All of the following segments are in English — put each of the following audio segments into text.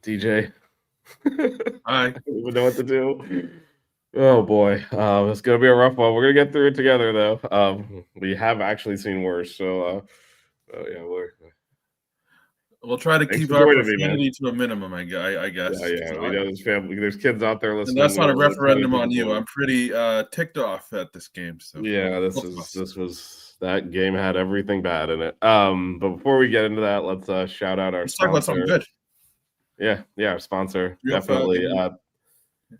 DJ. Hi. I don't even know what to do. Oh boy, it's gonna be a rough one. We're gonna get through it together, though. We have actually seen worse, so yeah, We'll try to thanks keep for our joining me, man. profanity to a minimum, I Yeah, guess. yeah, we know there's family, there's kids out there And listening. that's We not a know the referendum on you. 2024. I'm pretty ticked off at this game. So Yeah, both of us. this was that game had everything bad in it. But before we get into that, let's shout out our Let's talk about something sponsor. good. Yeah, our sponsor, 305. definitely.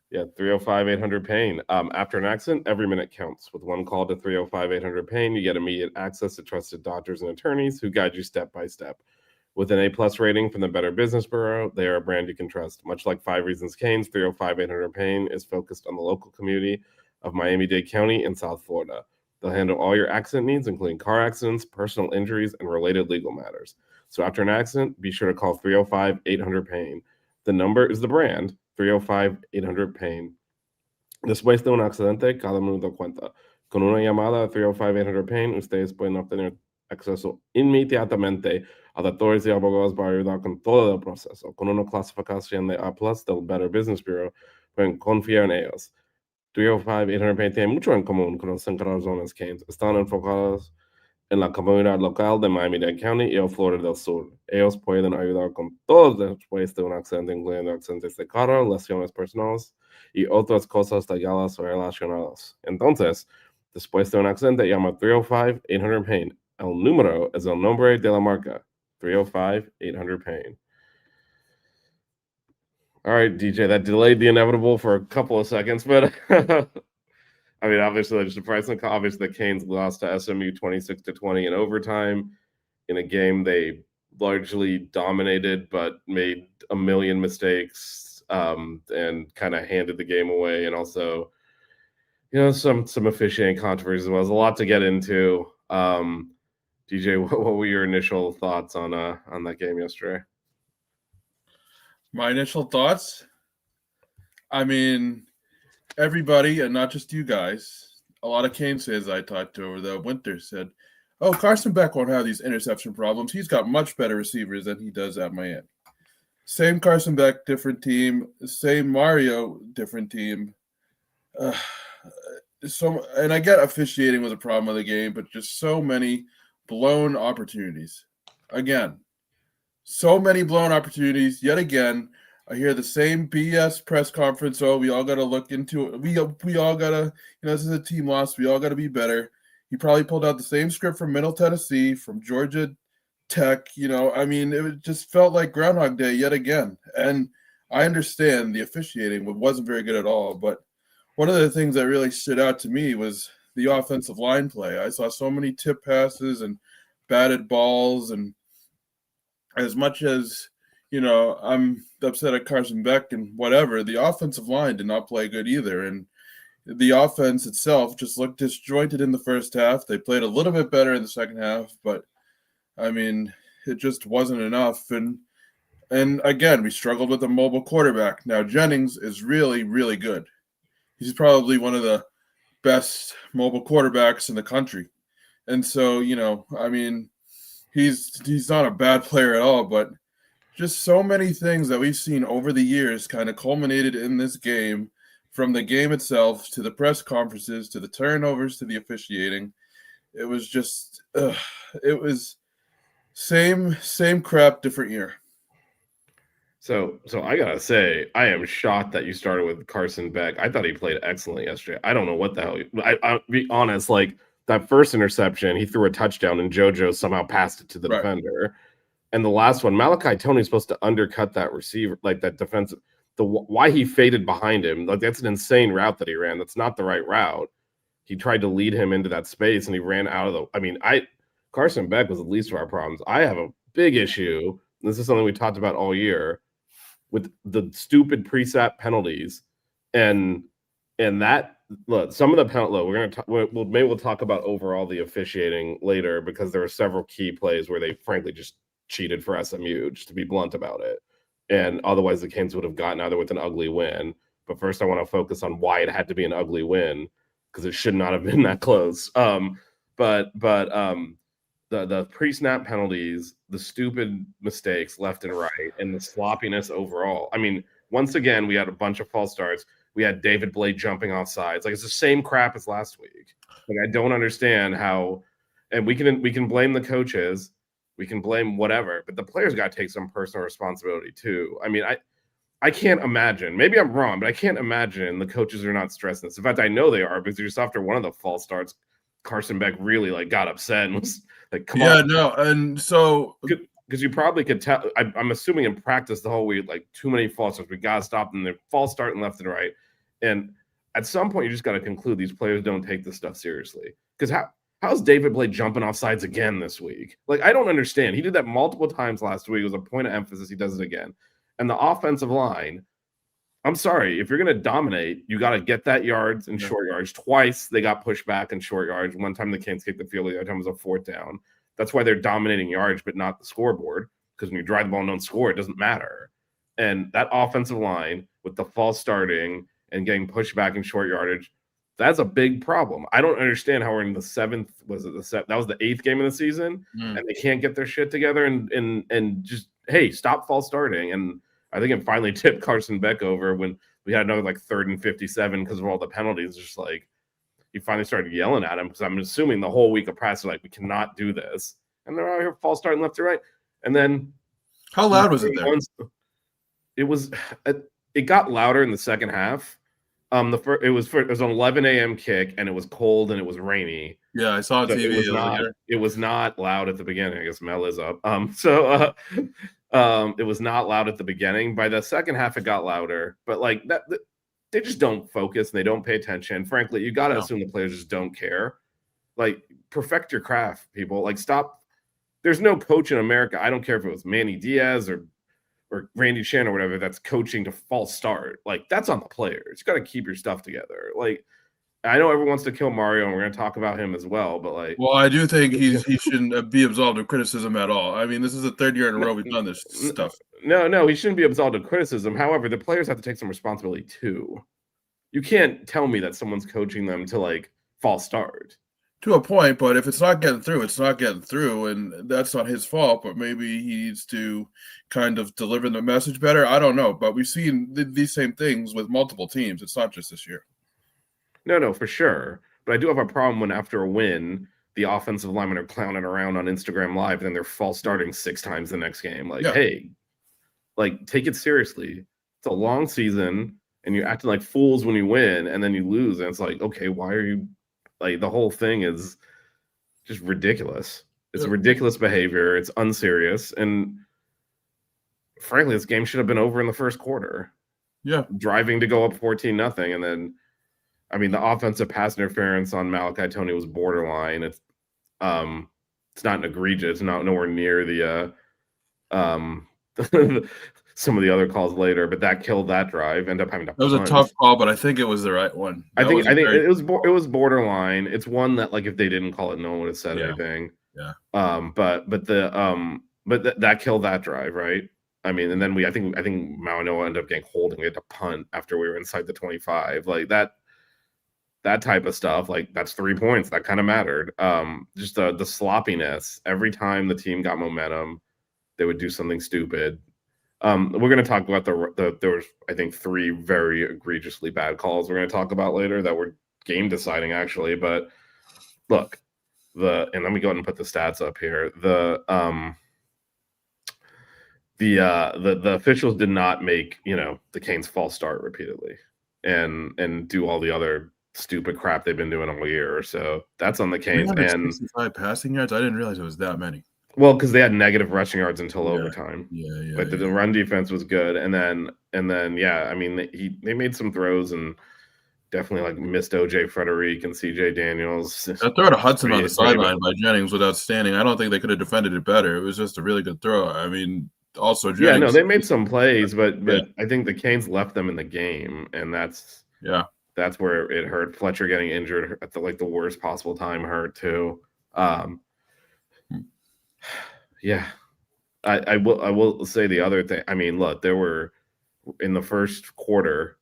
Yeah, 305 800 pain. After an accident, every minute counts. With one call to 305 800 pain, you get immediate access to trusted doctors and attorneys who guide you step by step. With an A+ rating from the Better Business Bureau, they are a brand you can trust. Much like Five Reasons Cane's 305 800 pain is focused on the local community of Miami-Dade County in South Florida. They'll handle all your accident needs, including car accidents, personal injuries, and related legal matters. So after an accident, be sure to call 305 800 pain. The number is the brand, 305 800 pain. Después de un accidente, cada minuto cuenta. Con una llamada a 305 800 pain, ustedes pueden obtener acceso inmediatamente a doctores y abogados para ayudar con todo el proceso. Con una clasificación de A+ del Better Business Bureau, pueden confiar en ellos. 305 800 pain tiene mucho en común con los 5 razones que están enfocados en la comunidad local de Miami-Dade County y el Florida del Sur. Ellos pueden ayudar con todo después de un accidente, incluyendo accidentes de carro, lesiones personales y otras cosas legales o relacionadas. Entonces, después de un accidente, llama 305 800 pain. El número es el nombre de la marca, 305 800 pain. All right, DJ, that delayed the inevitable for a couple of seconds, but I mean, obviously, there's surprising. Obviously, the Canes lost to SMU 26-20 in overtime in a game they largely dominated, but made a million mistakes and kind of handed the game away. And also, some officiating controversies as well. There's a lot to get into. DJ, what were your initial thoughts on that game yesterday? My initial thoughts. I mean, everybody, and not just you guys. A lot of Canes fans I talked to over the winter said, "Oh, Carson Beck won't have these interception problems. He's got much better receivers than he does at Miami." Same Carson Beck, different team. Same Mario, different team. Uh, and I get officiating was a problem of the game, but just so many blown opportunities. Again, so many blown opportunities. Yet again, I hear the same BS press conference. Oh, we all got to look into it. We all got to, this is a team loss. We all got to be better. He probably pulled out the same script from Middle Tennessee, from Georgia Tech. I mean, it just felt like Groundhog Day yet again. And I understand the officiating wasn't very good at all, but one of the things that really stood out to me was the offensive line play. I saw so many tip passes and batted balls, and as much as I'm upset at Carson Beck and whatever, the offensive line did not play good either, and the offense itself just looked disjointed in the first half. They played a little bit better in the second half, but I mean, it just wasn't enough. And again, we struggled with a mobile quarterback. Now Jennings is really, really good. He's probably one of the best mobile quarterbacks in the country. And so, I mean, he's not a bad player at all, but just so many things that we've seen over the years kind of culminated in this game, from the game itself to the press conferences to the turnovers to the officiating. It was just it was same crap, different year. So I gotta say, I am shocked that you started with Carson Beck. I thought he played excellently yesterday. I don't know what the hell. I'll be honest, like that first interception, he threw a touchdown and JoJo somehow passed it to the defender. And the last one, Malachi Tony's supposed to undercut that receiver, like that defensive. Why he faded behind him, like that's an insane route that he ran. That's not the right route. He tried to lead him into that space and he ran out of the. I mean, Carson Beck was the least of our problems. I have a big issue. This is something we talked about all year with the stupid preset penalties, and that look, some of the penalty. Look, we're gonna talk. We'll talk about overall the officiating later because there were several key plays where they frankly just cheated for SMU, just to be blunt about it, and otherwise the Canes would have gotten out there with an ugly win. But first, I want to focus on why it had to be an ugly win because it should not have been that close. But the pre-snap penalties, the stupid mistakes left and right, and the sloppiness overall. I mean, once again, we had a bunch of false starts. We had David Blake jumping off sides. Like, it's the same crap as last week. Like, I don't understand how, and we can blame the coaches, we can blame whatever, but the players got to take some personal responsibility too. I mean, I can't imagine. Maybe I'm wrong, but I can't imagine the coaches are not stressing this. In fact, I know they are, because just after one of the false starts, Carson Beck really like got upset and was like, "Come on." No, and so because you probably could tell. I'm assuming in practice the whole week, like, too many false starts. We got to stop them. They're false starting left and right, and at some point you just got to conclude these players don't take this stuff seriously. Because how's David Blake jumping off sides again this week? Like, I don't understand. He did that multiple times last week. It was a point of emphasis. He does it again, and the offensive line. I'm sorry, if you're going to dominate, you got to get that yards and short yards. Twice they got pushed back in short yards. One time the Canes kicked the field, the other time was a fourth down. That's why they're dominating yards, but not the scoreboard, because when you drive the ball and don't score, it doesn't matter. And that offensive line with the false starting and getting pushed back in short yardage, that's a big problem. I don't understand how we're in the seventh. That was the 8th game of the season, and they can't get their shit together and just, hey, stop false starting. And I think it finally tipped Carson Beck over when we had another like 3rd and 57 because of all the penalties. Just like, he finally started yelling at him, because I'm assuming the whole week of practice, like, we cannot do this. And they're out here false starting left to right. And then how loud was it there? It got louder in the second half. It was an 11 a.m. kick, and it was cold and it was rainy. Yeah, I saw so TV. It was not loud at the beginning. I guess Mel is up. It was not loud at the beginning. By the second half, it got louder. But like that, they just don't focus and they don't pay attention. Frankly, you got to assume the players just don't care. Like, perfect your craft, people. Like, stop. There's no coach in America. I don't care if it was Manny Diaz or Randy Shan or whatever that's coaching to false start. Like, that's on the players. You got to keep your stuff together. Like, I know everyone wants to kill Mario, and we're going to talk about him as well. But like, well, I do think he shouldn't be absolved of criticism at all. I mean, this is the 3rd year in a row we've done this stuff. No, he shouldn't be absolved of criticism. However, the players have to take some responsibility too. You can't tell me that someone's coaching them to like false start. To a point, but if it's not getting through, it's not getting through, and that's not his fault. But maybe he needs to kind of deliver the message better. I don't know, but we've seen these same things with multiple teams. It's not just this year. No, for sure. But I do have a problem when after a win, the offensive linemen are clowning around on Instagram Live, and then they're false starting 6 times the next game. Like, hey, like, take it seriously. It's a long season, and you're acting like fools when you win, and then you lose, and it's like, okay, why are you? Like, the whole thing is just ridiculous. It's ridiculous behavior. It's unserious. And frankly, this game should have been over in the first quarter. Yeah. Driving to go up 14-0. And then, I mean, the offensive pass interference on Malachi Tony was borderline. It's not an egregious, not nowhere near the some of the other calls later, but that killed that drive. Ended up having to. That was a tough call, but I think it was the right one. I think it was borderline. It's one that, like, if they didn't call it, no one would have said anything. Yeah. But that killed that drive, right? I mean, and then I think Mauanoa ended up getting holding. We had to punt after we were inside the 25. Like that type of stuff. Like, that's 3 points. That kind of mattered. Just the sloppiness. Every time the team got momentum, they would do something stupid. We're going to talk about there was, I think, 3 very egregiously bad calls we're going to talk about later that were game deciding, actually. But look, and let me go ahead and put the stats up here. The officials did not make, the Canes false start repeatedly and do all the other stupid crap they've been doing all year. So that's on the Canes. And 65 passing yards. I didn't realize it was that many. Well, because they had negative rushing yards until overtime. Yeah. But the run defense was good, and then I mean, they made some throws and definitely like missed OJ Frederick and CJ Daniels. That throw to Hudson on the sideline by Jennings was outstanding. I don't think they could have defended it better. It was just a really good throw. I mean, also Jennings. They made some plays, but I think the Canes left them in the game, and that's where it hurt. Fletcher getting injured at the worst possible time hurt too. Yeah, I will say the other thing. I mean, look, there were in the first quarter,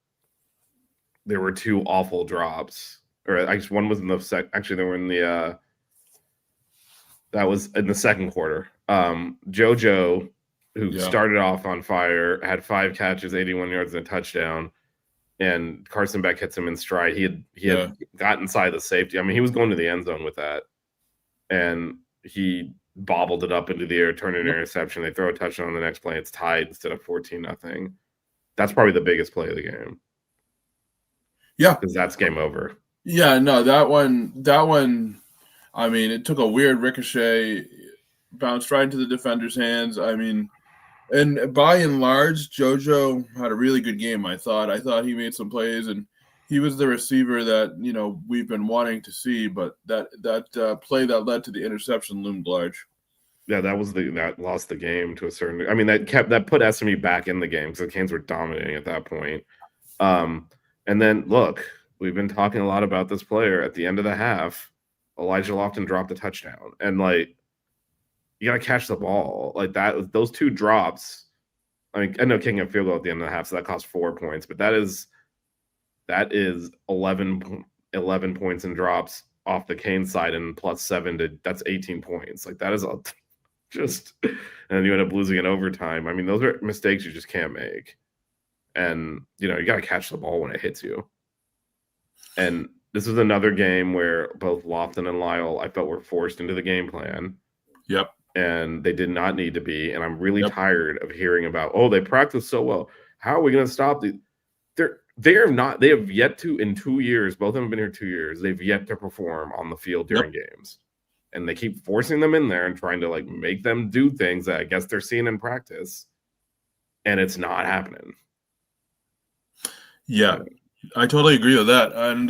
there were 2 awful drops, or I guess one was in the actually they were in the That was in the second quarter. JoJo, who Yeah. started off on fire, had 5 catches, 81 yards, and a touchdown. And Carson Beck hits him in stride. He had got inside the safety. I mean, he was going to the end zone with that, and he bobbled it up into the air, turned an interception. They throw a touchdown on the next play. It's tied instead of 14-0. That's probably the biggest play of the game. Yeah, because that's game over. Yeah, no, that one. I mean, it took a weird ricochet, bounced right into the defender's hands. I mean, and by and large, JoJo had a really good game. I thought he made some plays, and he was the receiver that we've been wanting to see. But that play that led to the interception loomed large. Yeah, that lost the game to a certain. I mean, that put SMU back in the game because the Canes were dominating at that point. And then look, we've been talking a lot about this player. At the end of the half, Elijah Lofton dropped a touchdown, and you got to catch the ball like that. Those 2 drops. I mean, I know kicking a field goal at the end of the half, so that cost 4 points, but that is 11 points in drops off the Cane side, and plus 7 that's 18 points. Like that is and you end up losing in overtime. I mean, those are mistakes you just can't make. And you got to catch the ball when it hits you. And this was another game where both Lofton and Lyle, I felt, were forced into the game plan. Yep. And they did not need to be. And I'm really tired of hearing about, they practiced so well. How are we going to stop these? They have yet to, in 2 years, both of them have been here 2 years, they've yet to perform on the field during games. And they keep forcing them in there and trying to make them do things that I guess they're seeing in practice. And it's not happening. Yeah, I totally agree with that. And,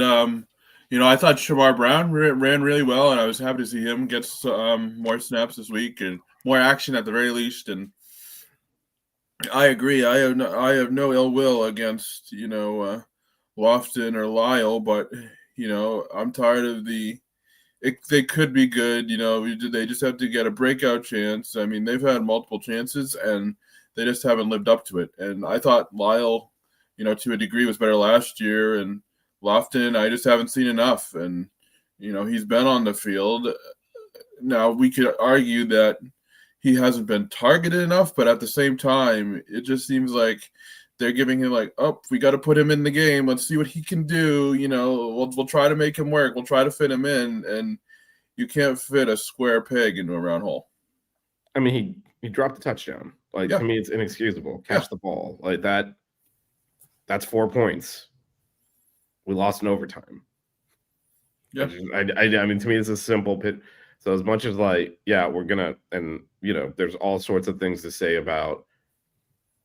I thought Shamar Brown ran really well, and I was happy to see him get more snaps this week and more action at the very least. And I agree. I have no ill will against, Lofton or Lyle, but, I'm tired of they could be good. They just have to get a breakout chance. I mean, they've had multiple chances, and they just haven't lived up to it. And I thought Lyle, to a degree was better last year, and Lofton, I just haven't seen enough. And, he's been on the field. Now, we could argue that he hasn't been targeted enough, but at the same time, it just seems like they're giving him we got to put him in the game. Let's see what he can do. We'll try to make him work. We'll try to fit him in. And you can't fit a square peg into a round hole. I mean, he dropped a touchdown. To me, it's inexcusable. Catch the ball like that. That's 4 points. We lost in overtime. Yeah. I mean, to me, it's a simple pit. So as much as we're gonna, and there's all sorts of things to say about,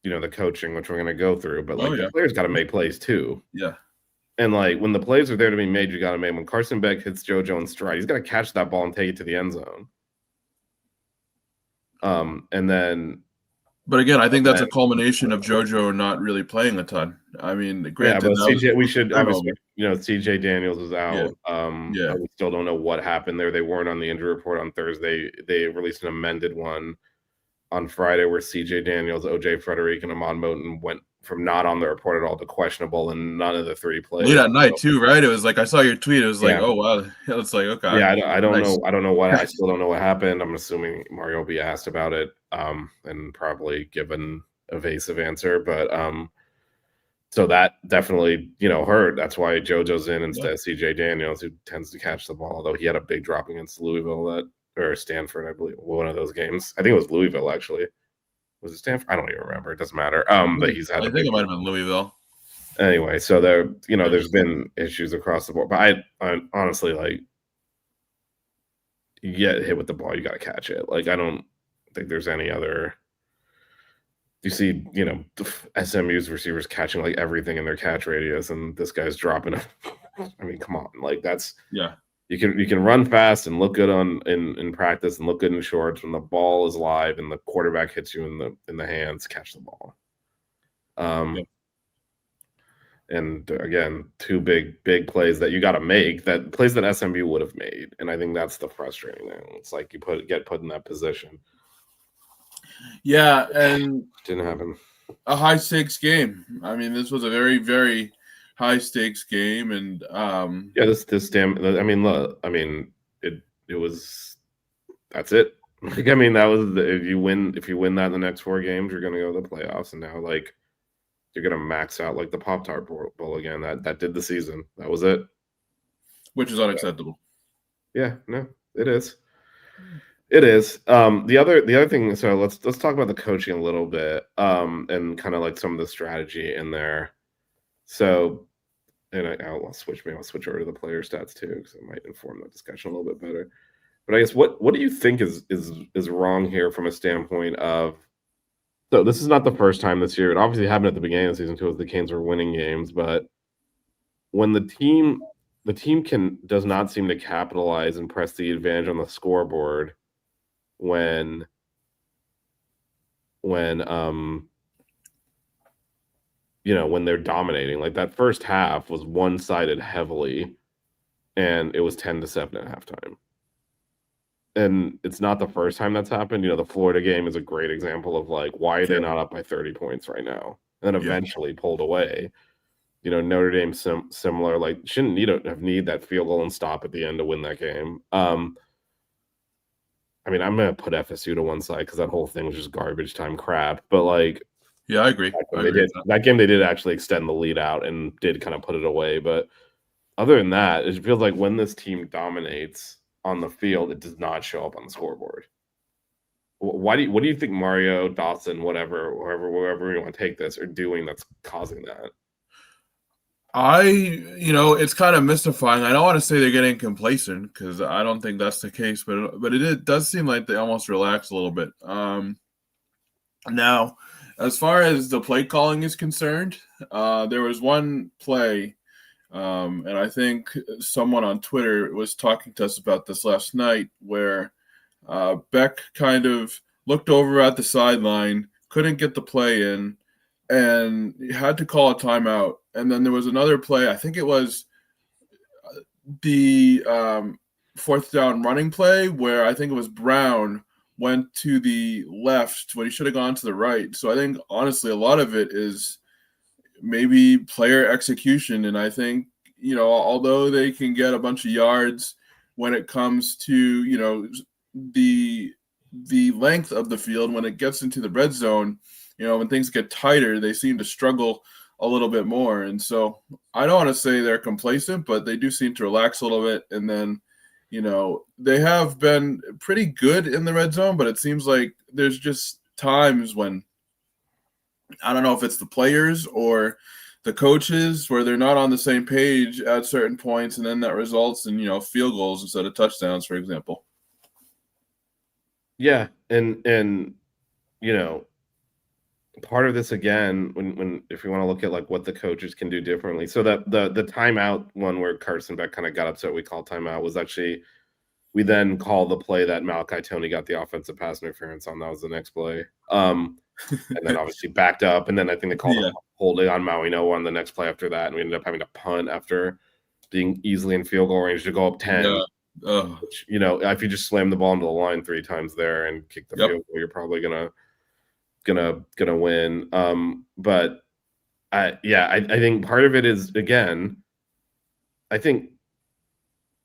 the coaching, which we're gonna go through, but the players got to make plays too. Yeah. And when the plays are there to be made, you got to make. When Carson Beck hits JoJo in stride, he's got to catch that ball and take it to the end zone. And then. But again, I think that's a culmination of JoJo not really playing a ton. I mean, granted, but CJ, we should obviously, CJ Daniels is out. Yeah. We still don't know what happened there. They weren't on the injury report on Thursday. They released an amended one on Friday where CJ Daniels, OJ Frederick, and Amon Moten went from not on the report at all to questionable, and none of the 3 played. Late at night too, right? It was I saw your tweet. It was oh wow, it's okay. Yeah, I don't know. I don't know what. I still don't know what happened. I'm assuming Mario will be asked about it, and probably give an evasive answer. But so that definitely hurt. That's why JoJo's in instead of CJ Daniels, who tends to catch the ball. Although he had a big drop against Louisville or Stanford, I believe, one of those games. I think it was Louisville actually. Was it Stanford? I don't even remember. It doesn't matter. But he's had. I think it might have been Louisville. Anyway, so there's been issues across the board. But I honestly you get hit with the ball, you got to catch it. I don't think there's any other. You see, SMU's receivers catching everything in their catch radius, and this guy's dropping it. I mean, come on, that's You can run fast and look good in practice and look good in shorts. When the ball is live and the quarterback hits you in the hands, catch the ball. And again, 2 big plays that you got to make, that plays that SMU would have made, and I think that's the frustrating thing. It's you get put in that position. Yeah, and didn't happen. A high stakes game. I mean, this was a very, very high stakes game, and this damn. I mean, look. I mean, it was that's it. Like, I mean, that was if you win that in the next 4 games, you're gonna go to the playoffs, and now like you're gonna max out like the Pop-Tart Bowl again. That did the season. That was it. which is unacceptable. Yeah, no, it is. It is. The other thing. So let's talk about the coaching a little bit, and kind of like some of the strategy in there. So, and I'll switch over to the player stats too, because it might inform the discussion a little bit better. But I guess what do you think is wrong here from a standpoint of? So this is not the first time this year. It obviously happened at the beginning of the season too, as the Canes were winning games. But when the team does not seem to capitalize and press the advantage on the scoreboard when when they're dominating. Like that first half was one-sided heavily, and it was 10-7 at halftime. And it's not the first time that's happened. The Florida game is a great example of like, why are they not up by 30 points right now? And then eventually pulled away. Notre Dame similar, like shouldn't need that field goal and stop at the end to win that game. I mean, I'm gonna put FSU to one side because that whole thing was just garbage time crap. But like, yeah, I agree. That game they did actually extend the lead out and did kind of put it away. But other than that, it feels like when this team dominates on the field, it does not show up on the scoreboard. What do you think Mario, Dawson, wherever you want to take this, are doing that's causing that? It's kind of mystifying. I don't want to say they're getting complacent because I don't think that's the case, but it does seem like they almost relaxed a little bit. Now, as far as the play calling is concerned, there was one play, and I think someone on Twitter was talking to us about this last night, where Beck kind of looked over at the sideline, couldn't get the play in, and had to call a timeout. And then there was another play, I think it was the fourth down running play, where I think it was Brown went to the left when he should have gone to the right. So I think, honestly, a lot of it is maybe player execution. And I think, although they can get a bunch of yards when it comes to, the length of the field, when it gets into the red zone, when things get tighter, they seem to struggle a little bit more. And so I don't want to say they're complacent, but they do seem to relax a little bit. And then, they have been pretty good in the red zone, but it seems like there's just times when, I don't know if it's the players or the coaches, where they're not on the same page at certain points. And then that results in, field goals instead of touchdowns, for example. Yeah. And part of this again, when if you want to look at like what the coaches can do differently. So that the timeout one where Carson Beck kind of got upset, we called timeout, was actually we then called the play that Malachi Toney got the offensive pass interference on. That was the next play. And then obviously backed up, and then I think they called a holding on Maui Noah on the next play after that, and we ended up having to punt after being easily in field goal range to go up 10. Which, if you just slam the ball into the line 3 times there and kick the field goal, you're probably gonna win. But I think part of it is, again, I think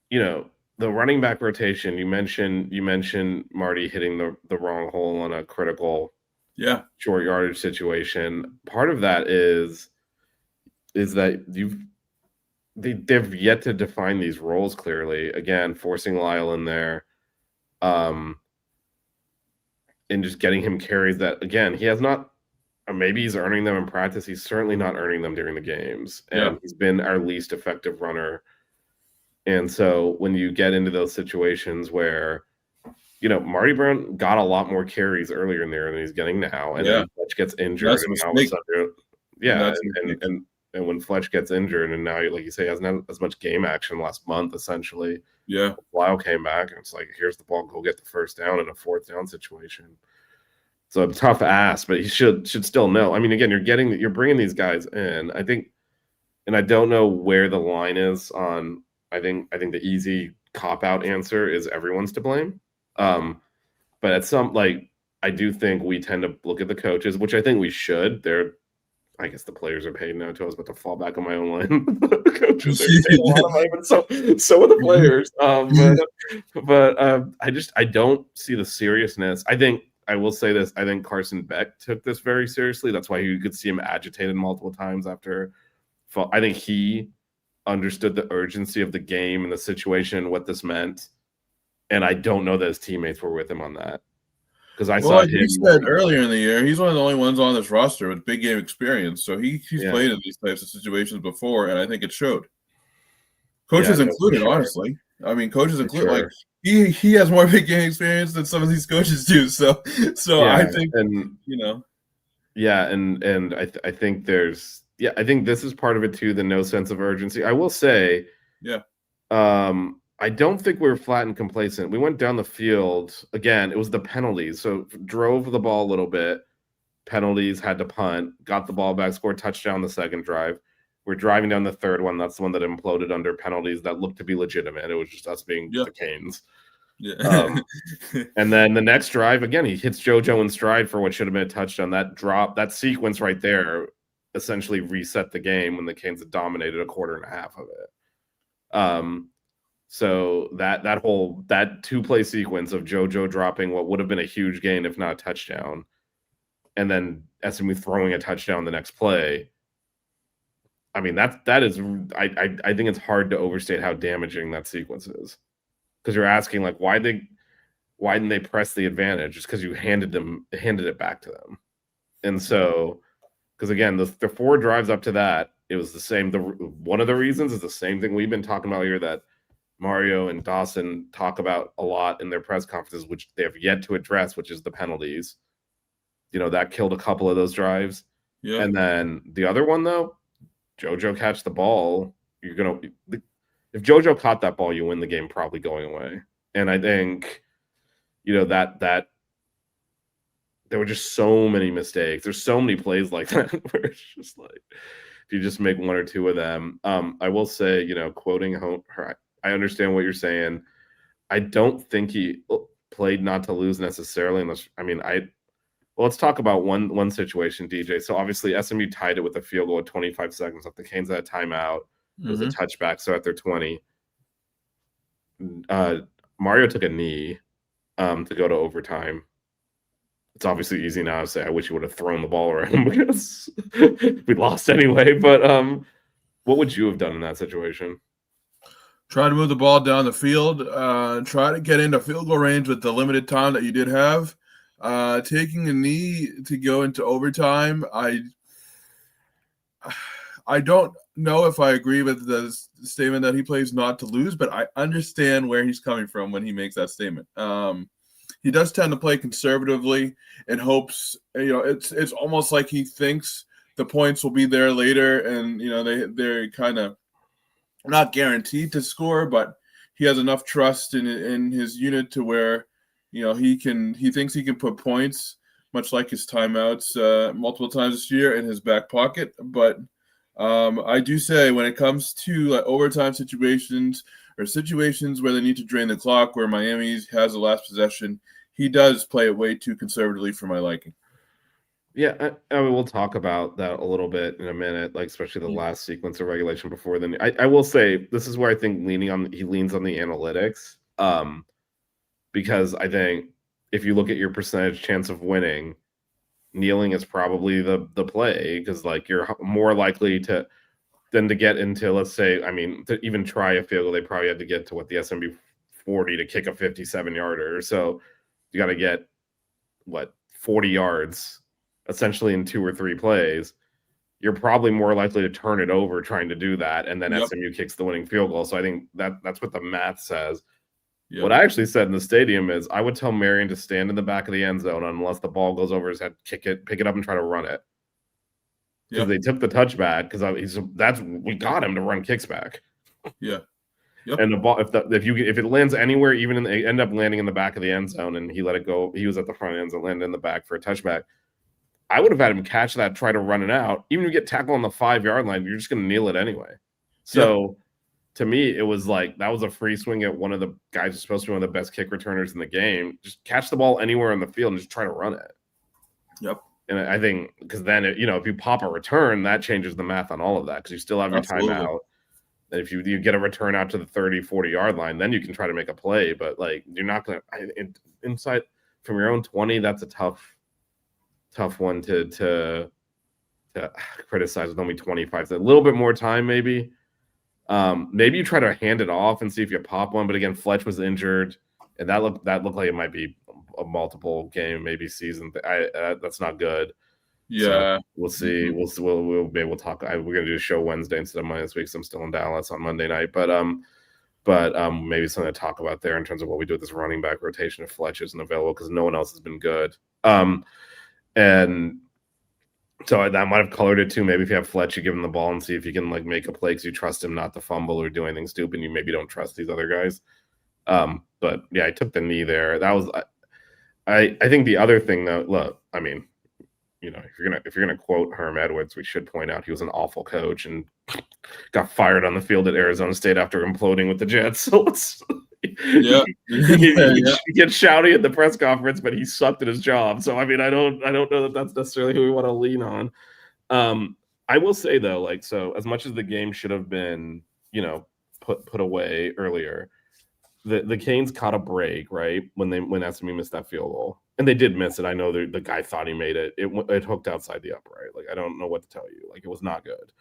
the running back rotation. You mentioned Marty hitting the wrong hole on a critical short yardage situation. Part of that is that they've yet to define these roles clearly. Again, forcing Lyle in there, and just getting him carries that, again, he has not, or maybe he's earning them in practice. He's certainly not earning them during the games. And he's been our least effective runner. And so when you get into those situations where, Marty Brown got a lot more carries earlier in there than he's getting now. And then Fletch gets injured. And all of a sudden, and when Fletch gets injured, and now, like you say, hasn't had as much game action last month, essentially. Yeah. Lyle came back, and it's like, here's the ball, go get the first down in a 4th down situation. So a tough ask, but he should still know. I mean, again, you're bringing these guys in. I think, and I don't know where the line is on. I think the easy cop out answer is everyone's to blame. But at some, like, I do think we tend to look at the coaches, which I think we should. I guess the players are paid now too. I was about to fall back on my own line. The coaches are paid a lot of money, but so are the players. I don't see the seriousness. I will say this. I think Carson Beck took this very seriously. That's why you could see him agitated multiple times after. I think he understood the urgency of the game and the situation, what this meant. And I don't know that his teammates were with him on that. Because like you said earlier in the year, he's one of the only ones on this roster with big game experience. So he's played in these types of situations before, and I think it showed. Coaches included, honestly. I mean, coaches included. Like he has more big game experience than some of these coaches do. So I think, Yeah, and I think there's I think this is part of it too. The no sense of urgency. I will say, I don't think we were flat and complacent. We went down the field. Again, it was the penalties. So drove the ball a little bit. Penalties, had to punt, got the ball back, scored touchdown the second drive. We're driving down the third one. That's the one that imploded under penalties that looked to be legitimate. It was just us being the Canes. Yeah. And then the next drive, again, he hits JoJo in stride for what should have been a touchdown. That drop, that sequence right there essentially reset the game when the Canes had dominated a quarter and a half of it. So that two-play sequence of JoJo dropping what would have been a huge gain, if not a touchdown, and then SMU throwing a touchdown the next play. I mean, that is I think it's hard to overstate how damaging that sequence is. Because you're asking, like, why didn't they press the advantage? Just because you handed it back to them. And so, because again, the 4 drives up to that, it was the same. One of the reasons is the same thing we've been talking about here that Mario and Dawson talk about a lot in their press conferences, which they have yet to address, which is the penalties. That killed a couple of those drives. Yeah. And then the other one, though, JoJo catch the ball. If JoJo caught that ball, you win the game probably going away. And I think, that there were just so many mistakes. There's so many plays like that where it's just like, if you just make one or two of them. I will say, quoting her, I understand what you're saying. I don't think he played not to lose necessarily. Let's talk about one situation, DJ. So obviously SMU tied it with a field goal at 25 seconds left. The Canes had a timeout. It was a touchback, so at their 20. Mario took a knee to go to overtime. It's obviously easy now to say I wish he would have thrown the ball around because we lost anyway. But what would you have done in that situation? Try to move the ball down the field. Try to get into field goal range with the limited time that you did have. Taking a knee to go into overtime, I don't know if I agree with the statement that he plays not to lose, but I understand where he's coming from when he makes that statement. He does tend to play conservatively in hopes, it's almost like he thinks the points will be there later, and they're kind of not guaranteed to score, but he has enough trust in his unit to where he thinks he can put points, much like his timeouts multiple times this year, in his back pocket. But I do say when it comes to overtime situations or situations where they need to drain the clock, where Miami has the last possession, he does play it way too conservatively for my liking. Yeah, I mean, we'll talk about that a little bit in a minute, like especially the last sequence of regulation before then. I will say this is where I think he leans on the analytics, because I think if you look at your percentage chance of winning, kneeling is probably the play, because you're more likely to get into, let's say, to even try a field goal, they probably had to get to the SMU 40 to kick a 57-yarder. So you got to get 40 yards essentially in 2 or 3 plays. You're probably more likely to turn it over trying to do that, and then SMU kicks the winning field goal. So I think that's what the math says. Yep. What I actually said in the stadium is I would tell Marion to stand in the back of the end zone unless the ball goes over his head, kick it, pick it up, and try to run it. Because they took the touchback because we got him to run kicks back. Yeah. Yep. And the ball, if it lands anywhere, even they end up landing in the back of the end zone, and he let it go. He was at the front end zone, landed in the back for a touchback. I would have had him catch that, try to run it out. Even if you get tackled on the 5-yard line, you're just going to kneel it anyway. So to me, it was that was a free swing at one of the guys who's supposed to be one of the best kick returners in the game. Just catch the ball anywhere on the field and just try to run it. Yep. And I think because then, if you pop a return, that changes the math on all of that because you still have your Absolutely. timeout. And if you get a return out to the 30, 40-yard line, then you can try to make a play. But, like, you're not going to – inside from your own 20, that's a tough one to criticize with only 25. So a little bit more time maybe. Maybe you try to hand it off and see if you pop one. But, again, Fletch was injured, and that looked like it might be a multiple game, maybe season. That's not good. Yeah. So we'll see. Mm-hmm. We'll be able to talk. We're gonna do a show Wednesday instead of Monday this week. So I'm still in Dallas on Monday night. But maybe something to talk about there in terms of what we do with this running back rotation if Fletch isn't available because no one else has been good. And so that might have colored it too. Maybe if you have Fletch, you give him the ball and see if you can like make a play because you trust him not to fumble or do anything stupid. You maybe don't trust these other guys. But yeah, I took the knee there. That was I think the other thing though. Look, I mean, if you're gonna quote Herm Edwards, we should point out he was an awful coach and got fired on the field at Arizona State after imploding with the Jets. So Yeah. he gets shouty at the press conference, but he sucked at his job. So I mean, I don't know that that's necessarily who we want to lean on. I will say though, like, so as much as the game should have been, put away earlier, the Canes caught a break, right? When SMU missed that field goal. And they did miss it. I know the guy thought he made it. It hooked outside the upright. Like, I don't know what to tell you. Like, it was not good.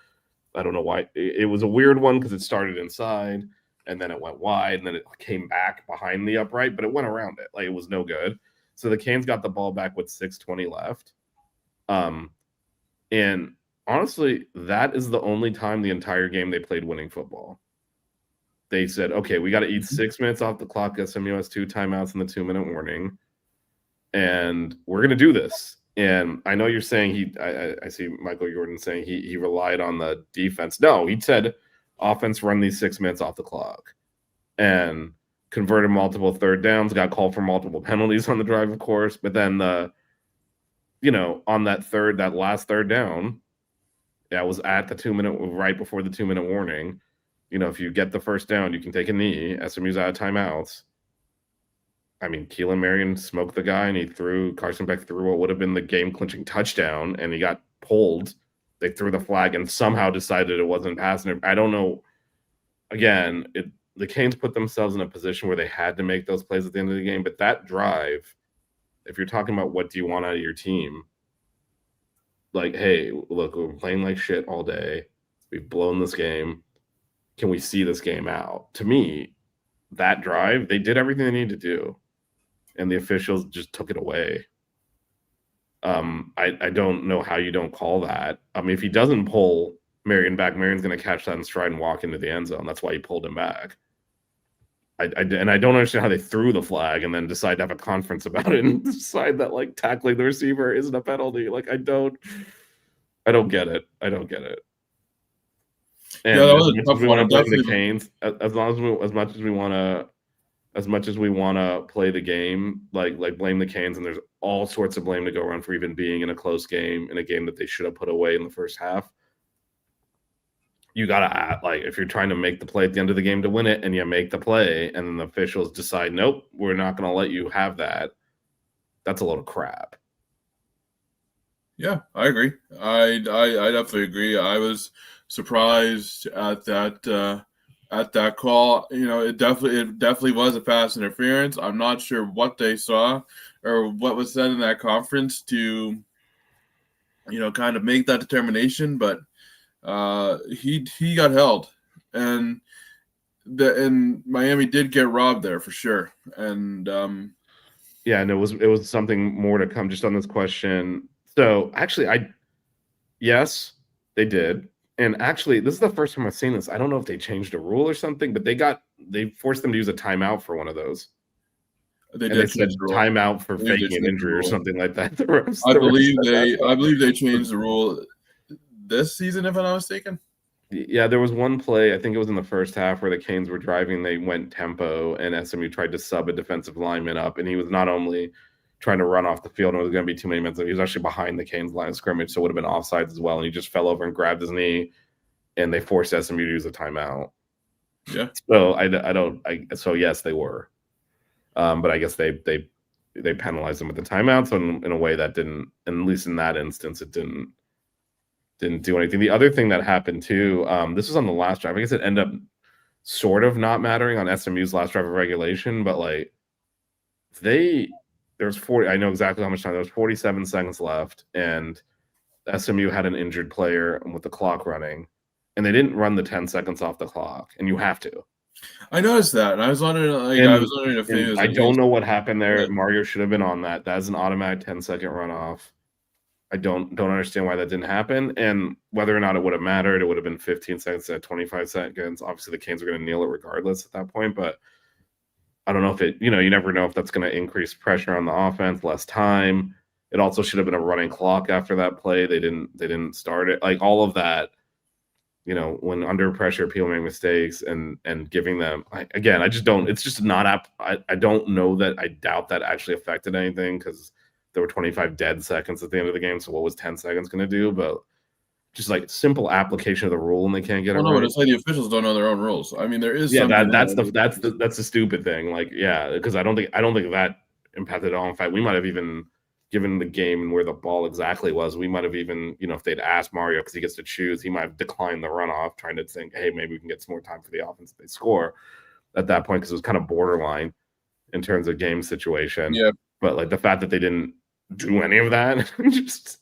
I don't know why. It was a weird one because it started inside and then it went wide and then it came back behind the upright, but it went around it. Like, it was no good. So the Canes got the ball back with 6:20 left. And honestly, that is the only time the entire game they played winning football. They said, okay, we got to eat 6 minutes off the clock. SMU has 2 timeouts and the 2-minute warning. And we're going to do this. And I know you're saying I see Michael Jordan saying he relied on the defense. No, he said offense run these 6 minutes off the clock and converted multiple third downs, got called for multiple penalties on the drive, of course. But then on that last third down, that was at the 2-minute, right before the 2-minute warning. If you get the first down, you can take a knee. SMU's out of timeouts. I mean, Keelan Marion smoked the guy, and Carson Beck threw what would have been the game-clinching touchdown, and he got pulled. They threw the flag and somehow decided it wasn't passing. I don't know. Again, the Canes put themselves in a position where they had to make those plays at the end of the game, but that drive, if you're talking about what do you want out of your team, like, hey, look, we're playing like shit all day. We've blown this game. Can we see this game out? To me, that drive, they did everything they needed to do, and the officials just took it away. I don't know how you don't call that. I mean, if he doesn't pull Marion back, Marion's going to catch that in stride and walk into the end zone. That's why he pulled him back. And I don't understand how they threw the flag and then decide to have a conference about it and decide that like tackling the receiver isn't a penalty. Like, I don't get it. I don't get it. And yeah, that was a tough we one. want to blame the Canes, as much as we want to play the game, like blame the Canes, and there's all sorts of blame to go around for even being in a close game, in a game that they should have put away in the first half. You gotta act like if you're trying to make the play at the end of the game to win it, and you make the play, and then the officials decide, nope, we're not going to let you have that. That's a load of crap. Yeah, I agree. I definitely agree. I was surprised at that call. It definitely was a pass interference. I'm not sure what they saw or what was said in that conference to kind of make that determination, but he got held, and Miami did get robbed there for sure. And yeah, and it was something more to come just on this question. So actually, yes, they did. And actually, this is the first time I've seen this. I don't know if they changed a rule or something, but they forced them to use a timeout for one of those. They said timeout for faking an injury or something like that. I believe they changed the rule this season, if I'm not mistaken. Yeah, there was one play, I think it was in the first half, where the Canes were driving, they went tempo, and SMU tried to sub a defensive lineman up, and he was not only trying to run off the field, and it was going to be too many minutes, he was actually behind the Canes line of scrimmage, so it would have been offsides as well, and he just fell over and grabbed his knee, and they forced SMU to use a timeout. Yeah. So so yes, they were. But I guess they they penalized him with the timeout. So in a way that didn't, and at least in that instance, it didn't do anything. The other thing that happened too, this was on the last drive. I guess it ended up sort of not mattering on SMU's last drive of regulation, but like there's 40. I know exactly how much time. There was 47 seconds left, and SMU had an injured player with the clock running, and they didn't run the 10 seconds off the clock, and you have to. I noticed that, and I was wondering, if it was. I don't know what happened there. Mario should have been on that. That's an automatic 10-second runoff. I don't understand why that didn't happen, and whether or not it would have mattered. It would have been 15 seconds at 25 seconds. Obviously, the Canes are going to kneel it regardless at that point, but I don't know if it. You never know if that's going to increase pressure on the offense, less time. It also should have been a running clock after that play. They didn't start it. Like all of that. When under pressure, people make mistakes, and giving them I just don't. It's just not. I don't know that. I doubt that actually affected anything because there were 25 dead seconds at the end of the game. So what was 10 seconds going to do? But just like simple application of the rule, and they can't get it right. No, it's like the officials don't know their own rules. I mean, there is. Yeah, that's the stupid thing. Like, yeah, because I don't think that impacted at all. In fact, we might have even given the game and where the ball exactly was, we might have even, if they'd asked Mario because he gets to choose, he might have declined the runoff, trying to think, hey, maybe we can get some more time for the offense if they score at that point, because it was kind of borderline in terms of game situation. Yeah. But like the fact that they didn't do any of that,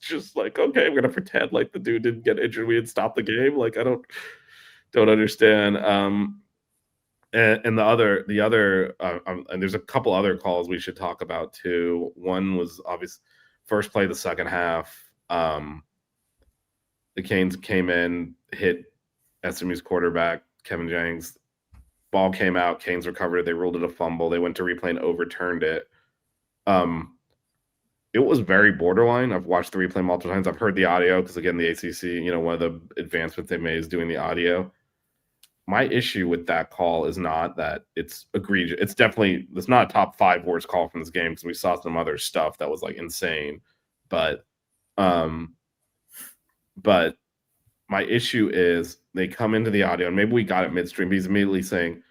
just like, okay, we're gonna pretend like the dude didn't get injured, we had stopped the game. Like I don't understand. And the other and there's a couple other calls we should talk about too. One was obvious first play of the second half. The Canes came in, hit SMU's quarterback, Kevin Jennings. Ball came out, Canes recovered it. They ruled it a fumble. They went to replay and overturned it. It was very borderline. I've watched the replay multiple times. I've heard the audio because, again, the ACC, one of the advancements they made is doing the audio. My issue with that call is not that it's egregious. It's not a top 5 worst call from this game because we saw some other stuff that was like insane. But my issue is they come into the audio, and maybe we got it midstream. He's immediately saying,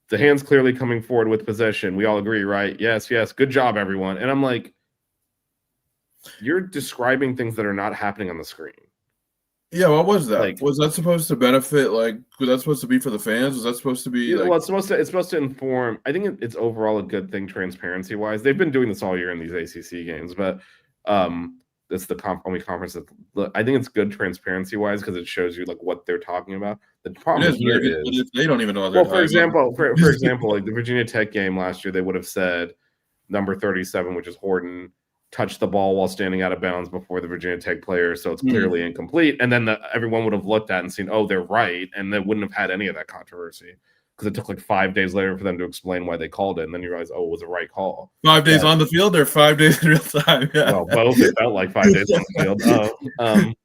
the hand's clearly coming forward with possession. We all agree, right? Yes. Good job, everyone. And I'm like, you're describing things that are not happening on the screen. Yeah, what was that? Like, was that supposed to benefit? Like, was that supposed to be for the fans? Was that supposed to be? Well, it's supposed to inform. I think it's overall a good thing, transparency wise. They've been doing this all year in these ACC games, but it's the only conference that I think it's good transparency wise because it shows you like what they're talking about. The problem here is they don't even know what they're talking about. For example, like the Virginia Tech game last year, they would have said number 37, which is Horton, touched the ball while standing out of bounds before the Virginia Tech player, so it's clearly incomplete. And then everyone would have looked at it and seen, oh, they're right, and they wouldn't have had any of that controversy because it took like 5 days later for them to explain why they called it, and then you realize, oh, it was a right call. 5 days on the field or 5 days in real time? Yeah. Well, both. It felt like 5 days on the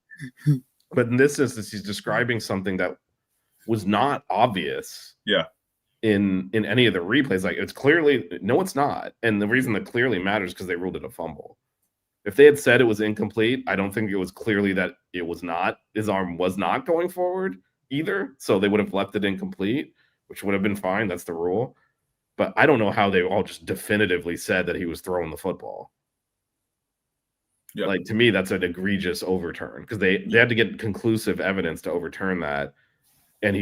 field. But in this instance, he's describing something that was not obvious. Yeah. In any of the replays, like it's clearly no, it's not, and the reason that clearly matters because they ruled it a fumble. If they had said it was incomplete, I don't think it was clearly that it was not. His arm was not going forward either, so they would have left it incomplete, which would have been fine. That's the rule. But I don't know how they all just definitively said that he was throwing the football. Yeah. Like to me, that's an egregious overturn because they had to get conclusive evidence to overturn that. And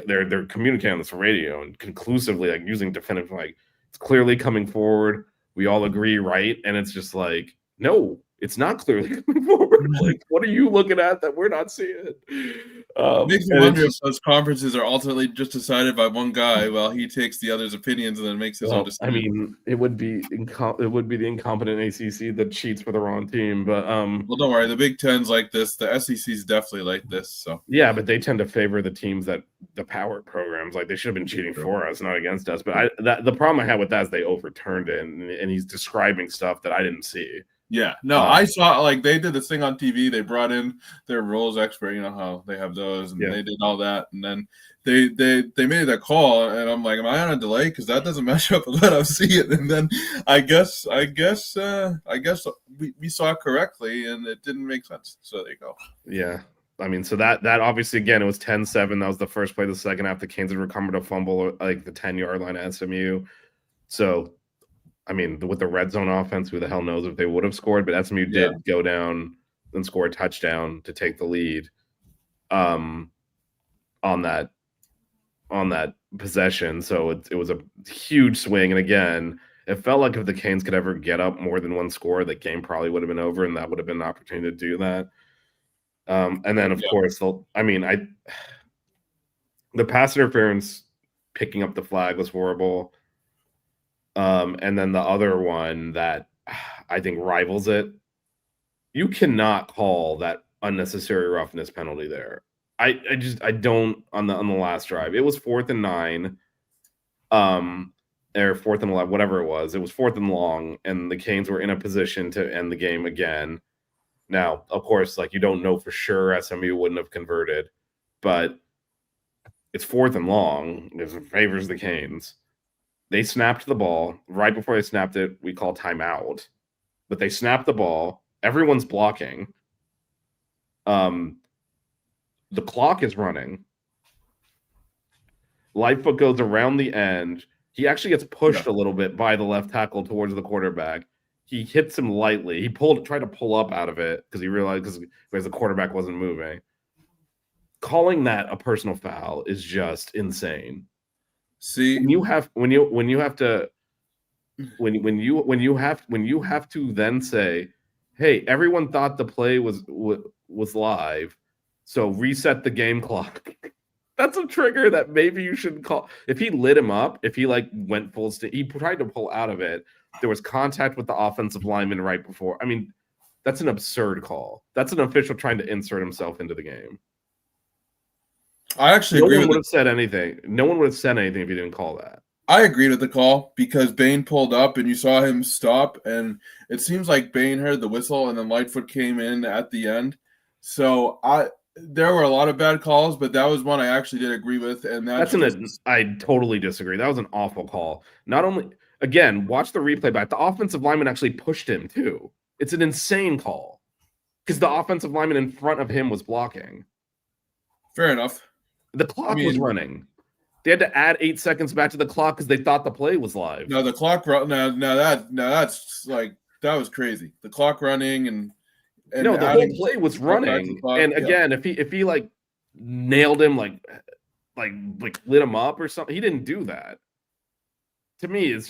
they're communicating on this radio and conclusively like using definitive, like it's clearly coming forward. We all agree, right? And it's just like, no, it's not clearly coming forward. Like, what are you looking at that we're not seeing? It makes me wonder if those conferences are ultimately just decided by one guy while he takes the other's opinions and then makes his own decision. I mean, it would be the incompetent ACC that cheats for the wrong team. But well, don't worry, the Big Ten's like this. The SEC's definitely like this. So yeah, but they tend to favor the teams that the power programs. Like they should have been cheating for us, not against us. But the problem I had with that is they overturned it, and he's describing stuff that I didn't see. Yeah, no, I saw like they did this thing on TV. They brought in their rules expert, you know how they have those, and they did all that, and then they made that call, and I'm like, am I on a delay? Because that doesn't match up with what I'm seeing. And then I guess we saw it correctly, and it didn't make sense. So there you go. Yeah. I mean, so that obviously, again, it was 10-7. That was the first play of the second half. The Canes had recovered a fumble like the 10-yard line at SMU. So I mean, with the red zone offense, who the hell knows if they would have scored? But SMU did go down and score a touchdown to take the lead on that possession. So it was a huge swing. And again, it felt like if the Canes could ever get up more than one score, the game probably would have been over, and that would have been an opportunity to do that. And then, of course, the pass interference picking up the flag was horrible. And then the other one that I think rivals it, you cannot call that unnecessary roughness penalty there. I don't on the last drive. It was 4th and 9, or 4th and 11, whatever it was. It was 4th and long, and the Canes were in a position to end the game again. Now, of course, like you don't know for sure SMU wouldn't have converted, but it's 4th and long. It favors the Canes. They snapped the ball. Right before they snapped it, we call timeout. But they snapped the ball. Everyone's blocking. The clock is running. Lightfoot goes around the end. He actually gets pushed a little bit by the left tackle towards the quarterback. He hits him lightly. He tried to pull up out of it because he realized because the quarterback wasn't moving. Calling that a personal foul is just insane. See, when you have to then say, hey, everyone thought the play was live, so reset the game clock. That's a trigger that maybe you shouldn't call. If he lit him up, if he like went full steam, he tried to pull out of it. There was contact with the offensive lineman right before. I mean, that's an absurd call. That's an official trying to insert himself into the game. I actually agree. No one would have said anything. No one would have said anything if you didn't call that. I agreed with the call because Bain pulled up and you saw him stop, and it seems like Bain heard the whistle and then Lightfoot came in at the end. So there were a lot of bad calls, but that was one I actually did agree with, and I totally disagree. That was an awful call. Not only again, watch the replay back. The offensive lineman actually pushed him too. It's an insane call because the offensive lineman in front of him was blocking. Fair enough. The clock was running. They had to add 8 seconds back to the clock because they thought the play was live. No, the clock that's like that was crazy. The clock running and no, the whole play was running. And again, if he like nailed him, like lit him up or something, he didn't do that. To me, it's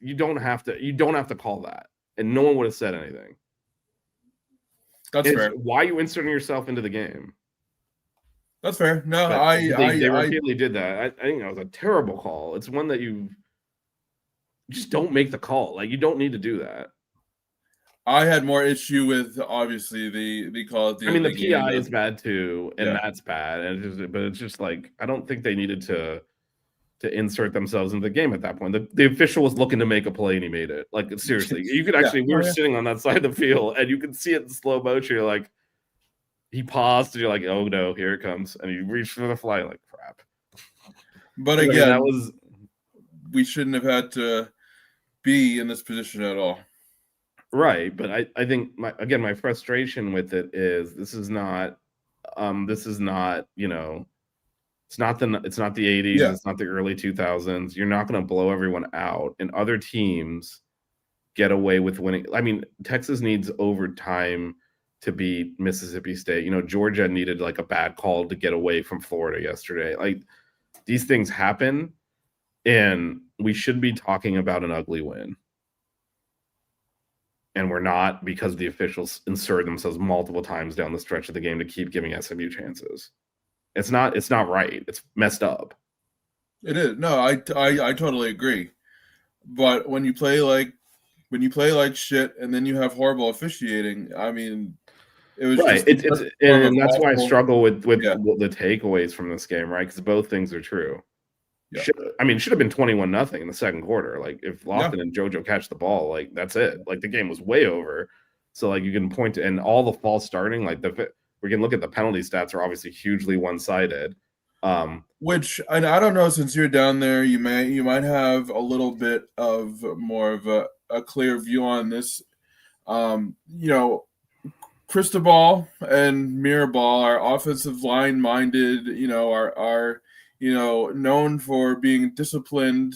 you don't have to call that, and no one would have said anything. That's fair. Why are you inserting yourself into the game? That's fair. No, they repeatedly did that. I think that was a terrible call. It's one that you just don't make the call. Like you don't need to do that. I had more issue with obviously the call at the end. I mean, the PI is bad too, and that's bad. And but it's just like I don't think they needed to insert themselves into the game at that point. The official was looking to make a play and he made it. Like seriously, you could actually we were sitting on that side of the field and you could see it in slow motion. You're like. He paused, and you're like, "Oh no, here it comes!" And you reach for the fly, like crap. But again, we shouldn't have had to be in this position at all, right? But I think my frustration with it is this is not it's not the 80s, it's not the early 2000s. You're not going to blow everyone out, and other teams get away with winning. I mean, Texas needs overtime to beat Mississippi State. Georgia needed like a bad call to get away from Florida yesterday. Like these things happen, and we should be talking about an ugly win. And we're not because the officials insert themselves multiple times down the stretch of the game to keep giving SMU chances. It's not right. It's messed up. It is. No, I totally agree. But when you play like shit and then you have horrible officiating, I mean, it was right. And that's why I struggle with the takeaways from this game, right? Because both things are true. Yeah. It should have been 21-0 in the second quarter. Like if Lofton and JoJo catch the ball, like that's it. Like the game was way over. So like you can point to and all the false starting, like we can look at the penalty stats are obviously hugely one-sided. Which and I don't know, since you're down there, you might have a little bit of more of a clear view on this. Cristobal and Mirabal are offensive line minded, are known for being disciplined,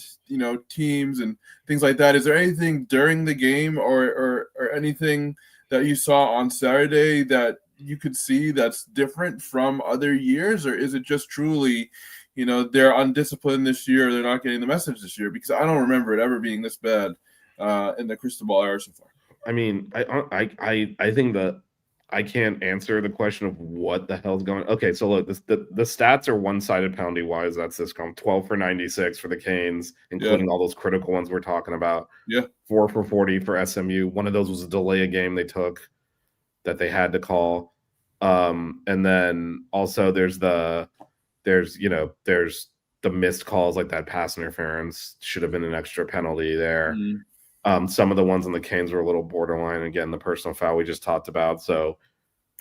teams and things like that. Is there anything during the game or anything that you saw on Saturday that you could see that's different from other years, or is it just truly, they're undisciplined this year, they're not getting the message this year? Because I don't remember it ever being this bad in the crystal ball era so far. I mean, I think that I can't answer the question of what the hell's going. Okay, so look, the stats are one-sided penalty wise. That's this 12 for 96 for the Canes, including all those critical ones we're talking about. Yeah, 4 for 40 for SMU. One of those was a delay a game they took that they had to call. And then also there's the missed calls, like that pass interference should have been an extra penalty there. Some of the ones on the Canes were a little borderline. Again, the personal foul we just talked about. So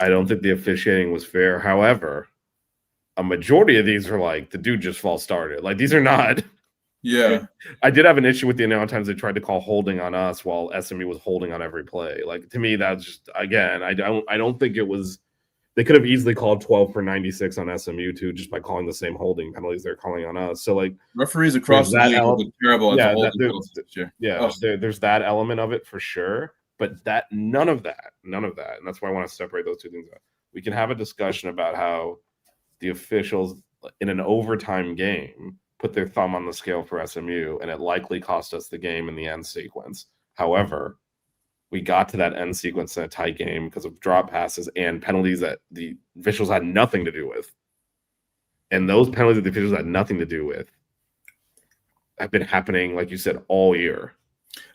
I don't think the officiating was fair. However, a majority of these are like, the dude just false started. Like, these are not. Yeah. I did have an issue with the amount of times they tried to call holding on us while SMU was holding on every play. Like, to me, that's just, again, I don't think it was. They could have easily called 12 for 96 on SMU too, just by calling the same holding penalties they're calling on us. So, like, referees across the league have been terrible at the holding penalties this year. Yeah, there's that element of it for sure, but none of that, and that's why I want to separate those two things out. We can have a discussion about how the officials in an overtime game put their thumb on the scale for SMU, and it likely cost us the game in the end sequence. However, we got to that end sequence in a tight game because of drop passes and penalties that the officials had nothing to do with. And those penalties that the officials had nothing to do with have been happening, like you said, all year.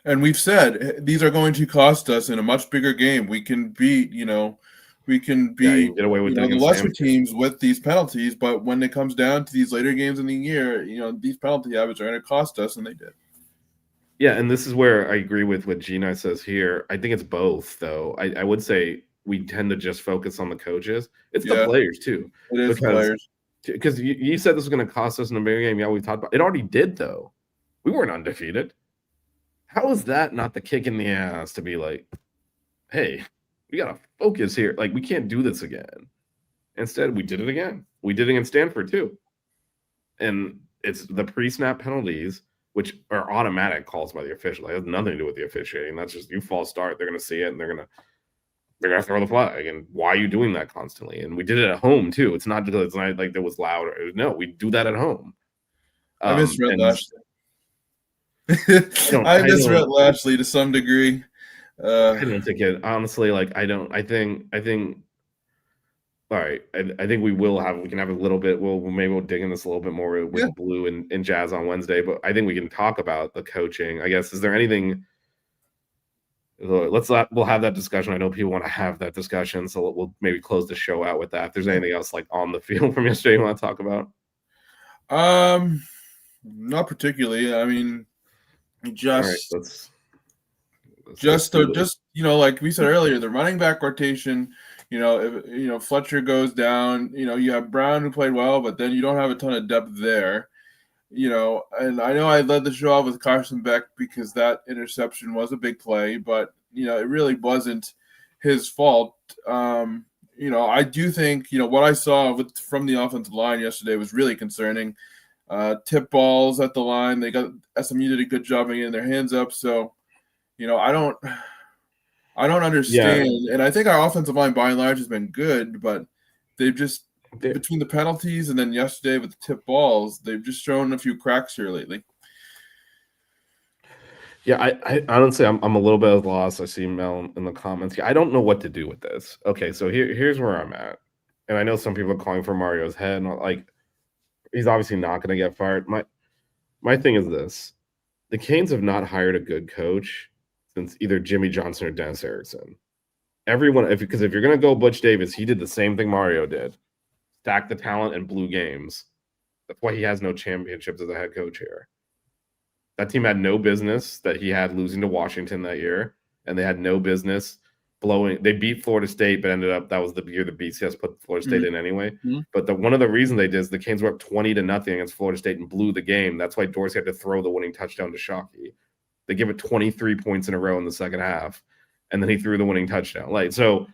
And we've said these are going to cost us in a much bigger game. We can beat, get away with the lesser teams with these penalties. But when it comes down to these later games in the year, these penalty habits are going to cost us, and they did. Yeah, and this is where I agree with what Gina says here. I think it's both, though. I would say we tend to just focus on the coaches. It's the players, too. It is players. Because you said this was going to cost us in a bigger game. Yeah, we talked about it. It already did, though. We weren't undefeated. How is that not the kick in the ass to be like, hey, we got to focus here. Like, we can't do this again. Instead, we did it again. We did it against Stanford, too. And it's the pre-snap penalties, which are automatic calls by the official. It has nothing to do with the officiating. That's just you false start. They're going to see it, and they're going to throw the flag. And why are you doing that constantly? And we did it at home too. It's not because it's not like it was loud. No, we do that at home. I misread Lashley. I misread Lashley to some degree. I don't think it honestly. Like I think. All right, I think we can have a little bit. We'll dig in this a little bit more with Blue and Jazz on Wednesday. But I think we can talk about the coaching. I guess, is there anything? We'll have that discussion. I know people want to have that discussion, so we'll maybe close the show out with that. If there's anything else like on the field from yesterday you want to talk about? Not particularly. I mean, just like we said earlier, the running back rotation. If Fletcher goes down, you have Brown who played well, but then you don't have a ton of depth there. And I know I led the show off with Carson Beck because that interception was a big play, but, it really wasn't his fault. I do think, what I saw from the offensive line yesterday was really concerning. Tip balls at the line. SMU did a good job of getting their hands up. So, I don't understand. Yeah. And I think our offensive line, by and large, has been good, but they've just, between the penalties and then yesterday with the tip balls, they've just shown a few cracks here lately. Yeah, I honestly, I'm a little bit lost. I see Mel in the comments. I don't know what to do with this. Okay, so here's where I'm at. And I know some people are calling for Mario's head. And like, he's obviously not going to get fired. My thing is this. The Canes have not hired a good coach since either Jimmy Johnson or Dennis Erickson. Everyone, because if you're going to go Butch Davis, he did the same thing Mario did. Stack the talent and blew games. That's why he has no championships as a head coach here. That team had no business that he had losing to Washington that year, and they had no business blowing. They beat Florida State, but ended up that was the year the BCS put Florida State in anyway. Mm-hmm. But one of the reasons they did is the Canes were up 20-0 against Florida State and blew the game. That's why Dorsey had to throw the winning touchdown to Shockey. They give it 23 points in a row in the second half, and then he threw the winning touchdown. So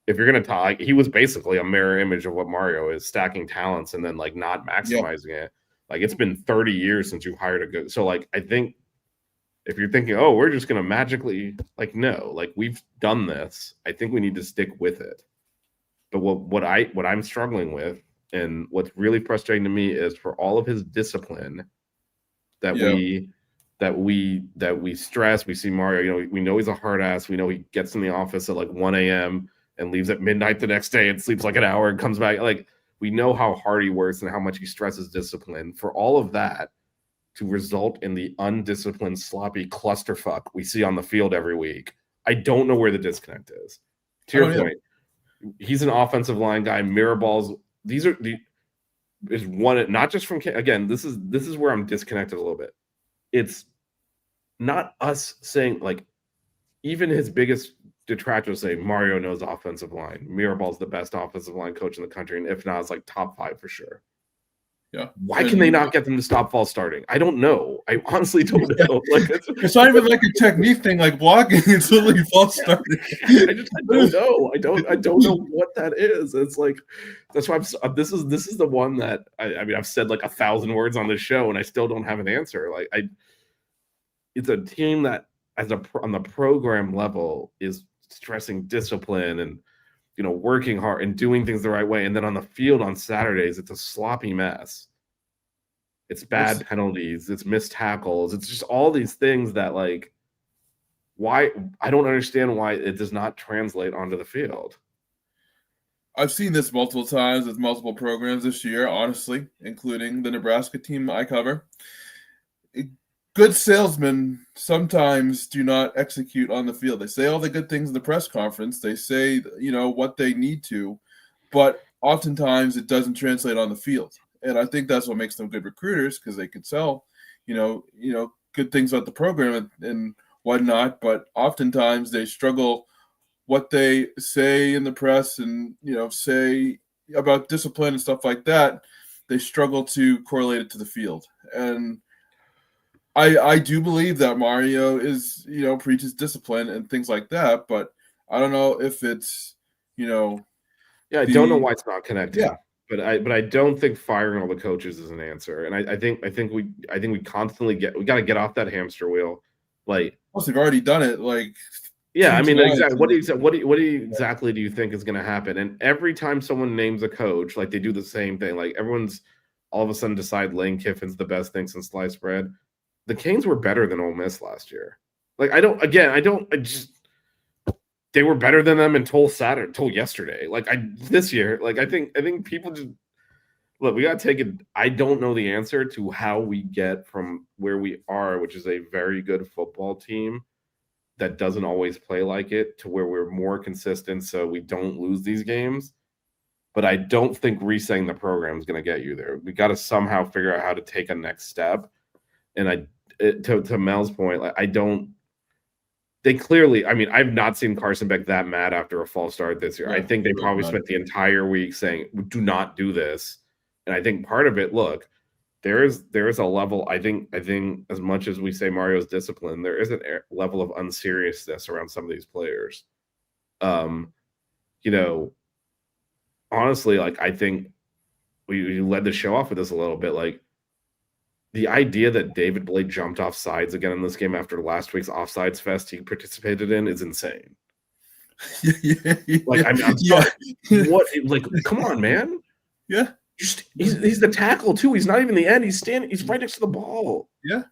if you're gonna talk, he was basically a mirror image of what Mario is, stacking talents and then like not maximizing it. Like it's been 30 years since you hired a good. So like I think if you're thinking, oh, we're just gonna magically like no, like we've done this. I think we need to stick with it. But what I'm struggling with, and what's really frustrating to me is for all of his discipline that we stress. We see Mario, you know, we know he's a hard ass. We know he gets in the office at like 1 a.m. and leaves at midnight the next day and sleeps like an hour and comes back. Like we know how hard he works and how much he stresses discipline. For all of that to result in the undisciplined, sloppy clusterfuck we see on the field every week, I don't know where the disconnect is. To your point, he's an offensive line guy. Mirror balls. These are is one not just from again. This is where I'm disconnected a little bit. It's not us saying like even his biggest detractors say Mario knows offensive line. Miraball's the best offensive line coach in the country, and if not, it's like top 5 for sure. Yeah. Why can they not get them to stop false starting? I don't know. I honestly don't know. Like it's not even like a technique thing, like blocking. It's literally false starting. I don't know. I don't know what that is. It's like that's why this is the one that I mean I've said like 1,000 words on this show and I still don't have an answer. Like it's a team that on the program level is stressing discipline and you know working hard and doing things the right way, and then on the field on Saturdays it's a sloppy mess. It's bad penalties, it's missed tackles, it's just all these things that like why I don't understand why it does not translate onto the field. I've seen this multiple times with multiple programs this year, honestly, including the Nebraska team I cover. Good salesmen sometimes do not execute on the field. They say all the good things in the press conference. They say, you know, what they need to, but oftentimes it doesn't translate on the field. And I think that's what makes them good recruiters because they can sell, you know, good things about the program and whatnot. But oftentimes they struggle what they say in the press and, you know, say about discipline and stuff like that. They struggle to correlate it to the field. And I do believe that Mario is, you know, preaches discipline and things like that, but I don't know if it's, you know. Yeah, I don't know why it's not connected. Yeah. But I don't think firing all the coaches is an answer. And I think we constantly we got to get off that hamster wheel. Like, plus they've already done it. Like, yeah, I mean, exactly. What exactly do you think is going to happen? And every time someone names a coach, like they do the same thing. Like everyone's all of a sudden decide Lane Kiffin's the best thing since sliced bread. The Canes were better than Ole Miss last year. Like they were better than them until yesterday. Like this year, like I think people just look. We got to take it. I don't know the answer to how we get from where we are, which is a very good football team that doesn't always play like it, to where we're more consistent, so we don't lose these games. But I don't think resetting the program is going to get you there. We got to somehow figure out how to take a next step. And to Mel's point, like they clearly, I mean, I've not seen Carson Beck that mad after a false start this year. Yeah, I think they probably spent the entire week saying, do not do this. And I think part of it, look, there is a level, I think as much as we say Mario's discipline, there is a level of unseriousness around some of these players. You know, honestly, like I think we led the show off with this a little bit, like, the idea that David Blake jumped off sides again in this game after last week's offsides fest he participated in is insane. Like, I mean, I'm sorry. What? Like, come on, man. Yeah. He's the tackle too. He's not even the end. He's standing. He's right next to the ball. Yeah.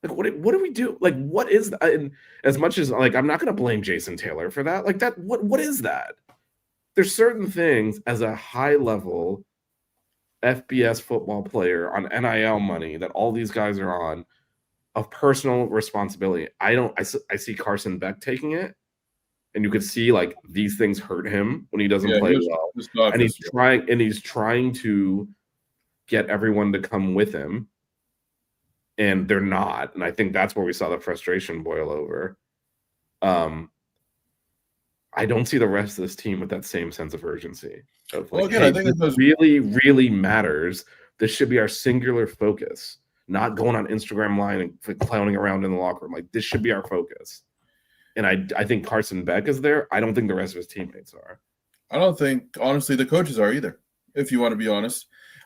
Like, what do we do? Like, what is that? And as much as like, I'm not going to blame Jason Taylor for that. Like that. What is that? There's certain things as a high level FBS football player on NIL money that all these guys are on of personal responsibility. I see Carson Beck taking it, and you could see like these things hurt him when he doesn't play well. And he's trying to get everyone to come with him, and they're not. And I think that's where we saw the frustration boil over. I don't see the rest of this team with that same sense of urgency. Of like, I think it really, really matters. This should be our singular focus, not going on Instagram Live and clowning around in the locker room. Like, this should be our focus. And I think Carson Beck is there. I don't think the rest of his teammates are. I don't think, honestly, the coaches are either, if you want to be honest.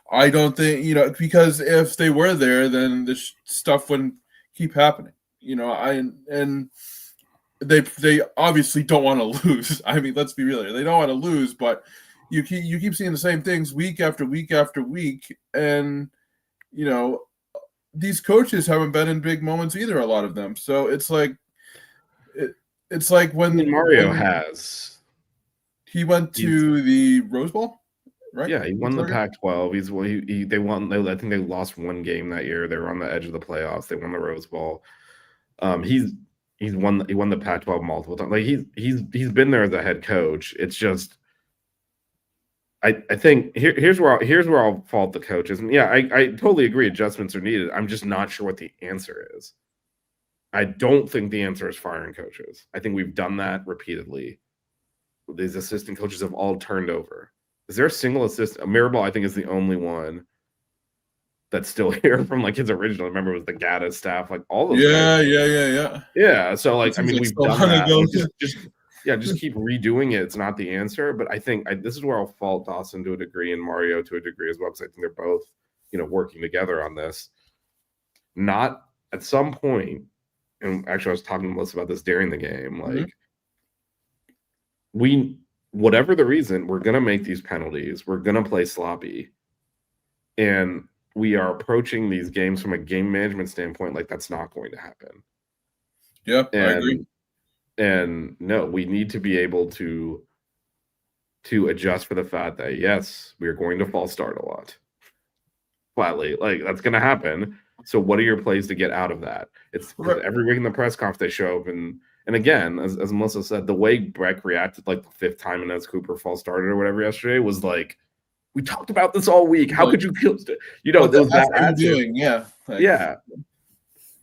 I don't think, because if they were there, then this stuff wouldn't keep happening. And they obviously don't want to lose. I mean, let's be real here. They don't want to lose, but you keep seeing the same things week after week after week. And, these coaches haven't been in big moments either, a lot of them. So it's like when Mario has. He went to the Rose Bowl, right? Yeah, he won the Pac-12. They won. I think they lost one game that year. They were on the edge of the playoffs. They won the Rose Bowl. He won the Pac-12 multiple times. Like he's been there as a head coach. It's just I think here's where I'll fault the coaches. And yeah, I totally agree adjustments are needed. I'm just not sure what the answer is. I don't think the answer is firing coaches. I think we've done that repeatedly. These assistant coaches have all turned over. Is there a single assistant? Mirabal, I think, is the only one that's still here from like his original. Remember, it was the Gaddis staff, like all those. Yeah. Yeah. So like, I mean, we've done that. Just keep redoing it. It's not the answer, but I think this is where I'll fault Dawson to a degree and Mario to a degree as well, because I think they're both, working together on this. Not at some point, and actually I was talking to Melissa about this during the game, like whatever the reason, we're going to make these penalties. We're going to play sloppy. And we are approaching these games from a game management standpoint like that's not going to happen. Yeah, I agree. And no, we need to be able to adjust for the fact that, yes, we are going to false start a lot. Flatly. Like, that's going to happen. So what are your plays to get out of that? It's because every week in the press conference they show up and again, as Melissa said, the way Breck reacted like the fifth time Inez Cooper false started or whatever yesterday was like, we talked about this all week. How could you kill? It was that attitude. Yeah. Yeah.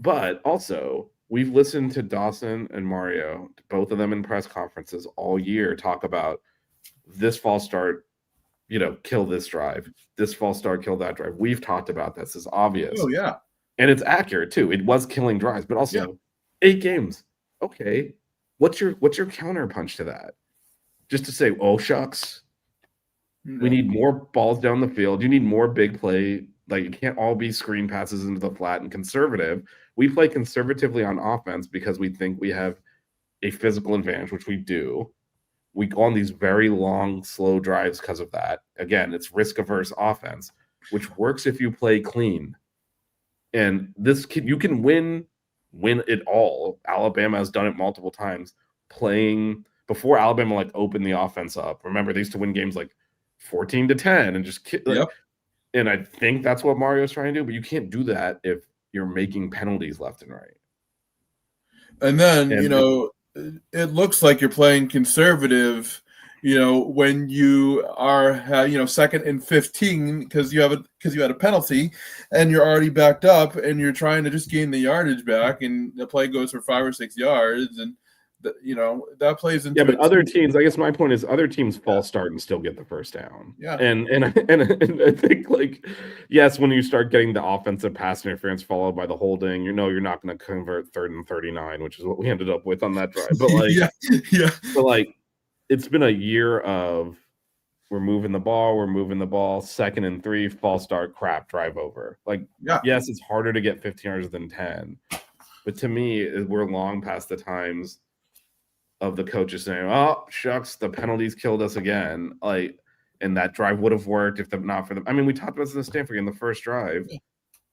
But also, we've listened to Dawson and Mario, both of them in press conferences all year, talk about this false start, kill this drive. This false start, kill that drive. We've talked about this. It's obvious. Oh, yeah. And it's accurate, too. It was killing drives, but also 8 games. Okay, what's your counterpunch to that? Just to say, oh shucks, we need more balls down the field. You need more big play. Like, it can't all be screen passes into the flat and conservative. We play conservatively on offense because we think we have a physical advantage, which we do. We go on these very long, slow drives because of that. Again, it's risk-averse offense, which works if you play clean. And you can win it all. Alabama has done it multiple times, playing before Alabama opened the offense up. Remember, they used to win games 14-10 and just and I think that's what Mario's trying to do, but you can't do that if you're making penalties left and right. And then, it looks like you're playing conservative, when you are, second and 15 because you had a penalty and you're already backed up and you're trying to just gain the yardage back and the play goes for 5 or 6 yards and that plays into but other teams. I guess my point is other teams false start and still get the first down. Yeah, and I think yes, when you start getting the offensive pass interference followed by the holding, you're not going to convert 3rd and 39, which is what we ended up with on that drive. But but it's been a year of we're moving the ball, 2nd and 3, false start, crap, drive over. Yes, it's harder to get 15 yards than 10, but to me, we're long past the times of the coaches saying, "Oh shucks, the penalties killed us again." And that drive would have worked if not for them. I mean, we talked about this in the Stanford game. The first drive,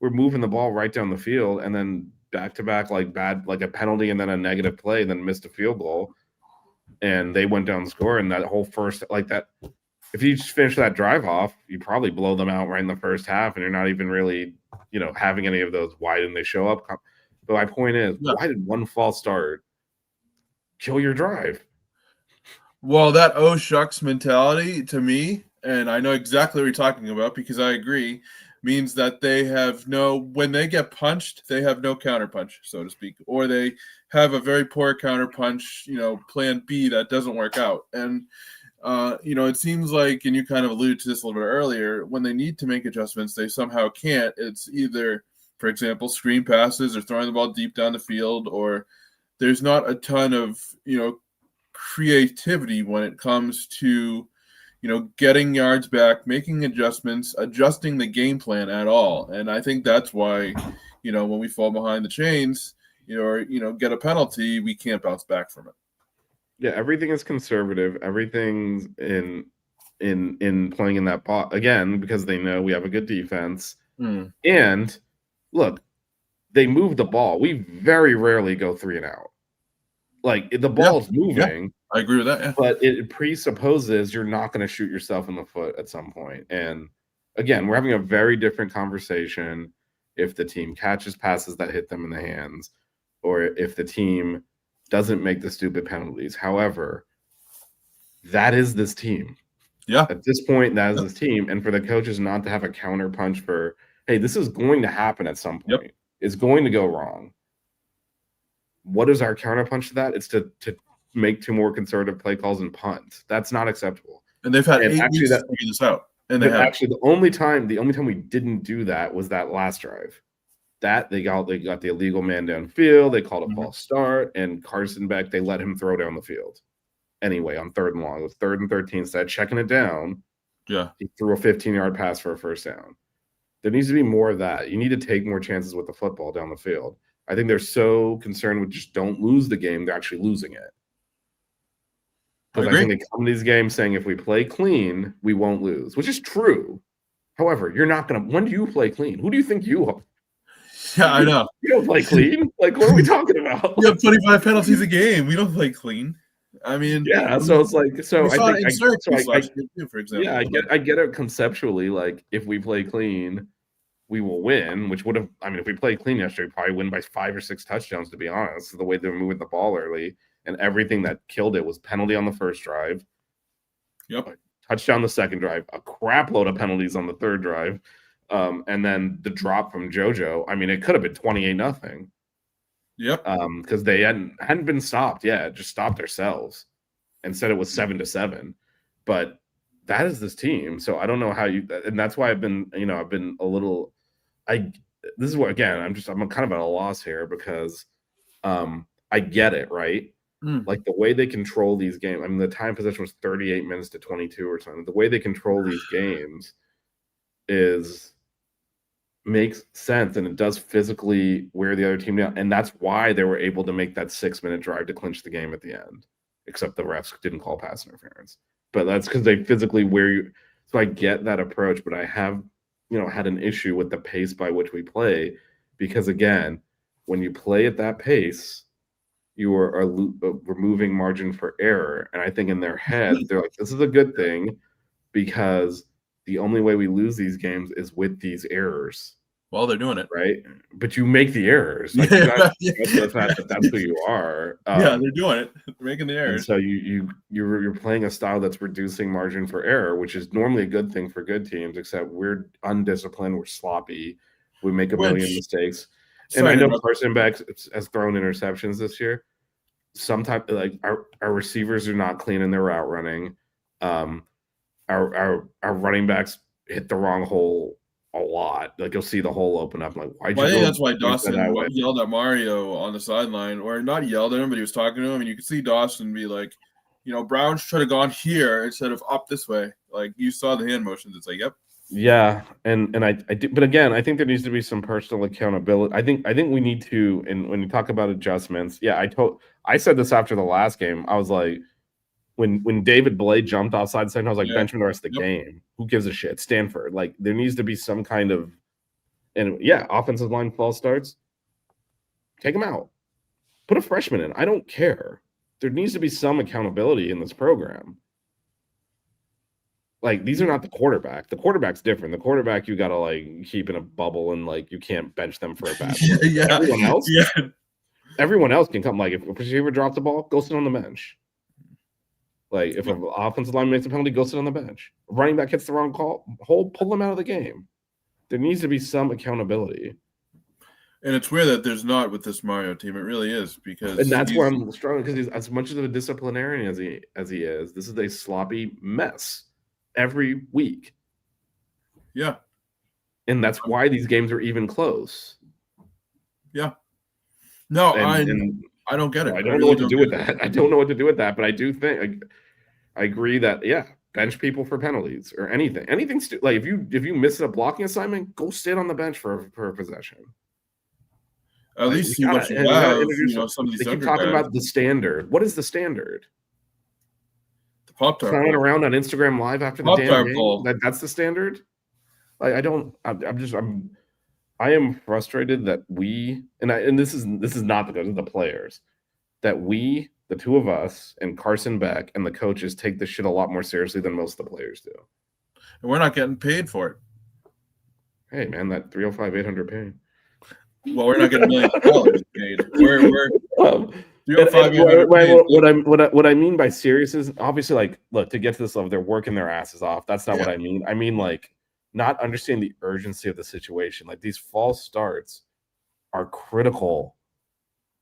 we're moving the ball right down the field, and then back to back a penalty and then a negative play, then missed a field goal, and they went down the score. And that whole first that, if you just finish that drive off, you probably blow them out right in the first half, and you're not even really having any of those. Why didn't they show up? But my point is, why did one false start kill your drive? Well, that oh shucks mentality to me, and I know exactly what you're talking about because I agree, means that they have when they get punched, they have no counterpunch, so to speak, or they have a very poor counterpunch, plan B that doesn't work out. And, it seems like, and you kind of alluded to this a little bit earlier, when they need to make adjustments, they somehow can't. It's either, for example, screen passes or throwing the ball deep down the field, or there's not a ton of, creativity when it comes to, getting yards back, making adjustments, adjusting the game plan at all. And I think that's why, when we fall behind the chains, or get a penalty, we can't bounce back from it. Yeah, everything is conservative. Everything's in playing in that pot again because they know we have a good defense. And look, they move the ball. We very rarely go 3 and out. Like the ball's moving. Yeah, I agree with that. Yeah. But it presupposes you're not going to shoot yourself in the foot at some point. And again, we're having a very different conversation if the team catches passes that hit them in the hands, or if the team doesn't make the stupid penalties. However, that is this team. Yeah. At this point, that is this team. And for the coaches not to have a counter punch for, hey, this is going to happen at some point. Yep. It's going to go wrong. What is our counter punch to that? It's to make 2 more conservative play calls and punt. That's not acceptable. And they've had 8 weeks to figure this out. And the only time we didn't do that was that last drive. That they got the illegal man downfield. They called a false start, and Carson Beck, they let him throw down the field. Anyway, on 3rd and long, it was 3rd and 13. Instead of checking it down, he threw a 15-yard pass for a first down. There needs to be more of that. You need to take more chances with the football down the field. I think they're so concerned with just don't lose the game, they're actually losing it. Because I think they come to these games saying if we play clean, we won't lose, which is true. However, you're not going to – when do you play clean? Who do you think you are? Yeah, I know. You don't play clean? Like, what are we talking about? We have 25 penalties a game. We don't play clean. I mean, yeah. So it's like, so I think, for example. Yeah, I get it conceptually. Like, if we play clean, we will win. Which would have, I mean, if we played clean yesterday, we'd probably win by 5 or 6 touchdowns. To be honest, the way they were moving the ball early and everything that killed it was penalty on the first drive. Yep. Touchdown the second drive. A crap load of penalties on the third drive. And then the drop from JoJo. I mean, it could have been 28-0. Yep. Because they hadn't been stopped yet, just stopped themselves and said it was 7-7. But that is this team. So I don't know how you, and that's why I've been a little, this is what, again, I'm kind of at a loss here because I get it, right? Like the way they control these games. I mean, the time possession was 38 minutes to 22 or something. The way they control these games makes sense, and it does physically wear the other team down, and that's why they were able to make that 6-minute drive to clinch the game at the end. Except the refs didn't call pass interference, but that's because they physically wear you. So I get that approach, but I have, had an issue with the pace by which we play, because again, when you play at that pace, you are removing margin for error, and I think in their heads they're like, "This is a good thing," because the only way we lose these games is with these errors. Well, they're doing it. Right? But you make the errors. Like, you gotta the fact that that's who you are. Yeah, they're doing it. They're making the errors. And so you're playing a style that's reducing margin for error, which is normally a good thing for good teams, except we're undisciplined, we're sloppy, we make a million mistakes. And I know Carson Beck has thrown interceptions this year. Sometimes, like, our receivers are not clean in their route running. Our running backs hit the wrong hole a lot. Like, you'll see the hole open up. I'm like, why'd you? I think that's why Dawson yelled at Mario on the sideline, or not yelled at him, but he was talking to him, and you could see Dawson be like, Brown should have gone here instead of up this way. Like, you saw the hand motions. It's like, yep. Yeah, and I do, but again, I think there needs to be some personal accountability. I think we need to, and when you talk about adjustments, yeah, I said this after the last game. I was like, when David Blade jumped offside the second, I was like, bench him the rest of the game. Who gives a shit? Stanford. Like, there needs to be some kind of, and yeah, offensive line false starts. Take them out. Put a freshman in. I don't care. There needs to be some accountability in this program. Like, these are not the quarterback. The quarterback's different. The quarterback, you got to, like, keep in a bubble, and, like, you can't bench them for a bad one. Everyone else can come. Like, if a receiver drops the ball, go sit on the bench. Like, if an offensive line makes a penalty, go sit on the bench. If running back hits the wrong hole, pull them out of the game. There needs to be some accountability. And it's weird that there's not with this Mario team. It really is, because, and that's where I'm struggling, because he's as much of a disciplinarian as he is. This is a sloppy mess every week. Yeah. And that's why these games are even close. Yeah. No, I don't get it. I don't know what to do with that. I don't know what to do with that, but I do think I agree that, yeah, bench people for penalties or anything. Like if you miss a blocking assignment, go sit on the bench for a possession. At Like, least see what you we gotta have. introduce Some of these they keep younger talking guys. about the standard. What is the standard? The Pop-Tart Clowning Bowl. around on Instagram Live after the Pop-Tart damn game. Bowl. That's the standard. Like I am frustrated that this is not because of the players, that we, the two of us, and Carson Beck and the coaches take this shit a lot more seriously than most of the players do. And we're not getting paid for it. Hey man, that 305-800 pay. Well, we're not getting millions of dollars paid. We're 305-800 what I mean by serious is obviously, like, look, to get to this level, they're working their asses off. That's not what I mean. I mean, like, not understanding the urgency of the situation. Like, these false starts are critical.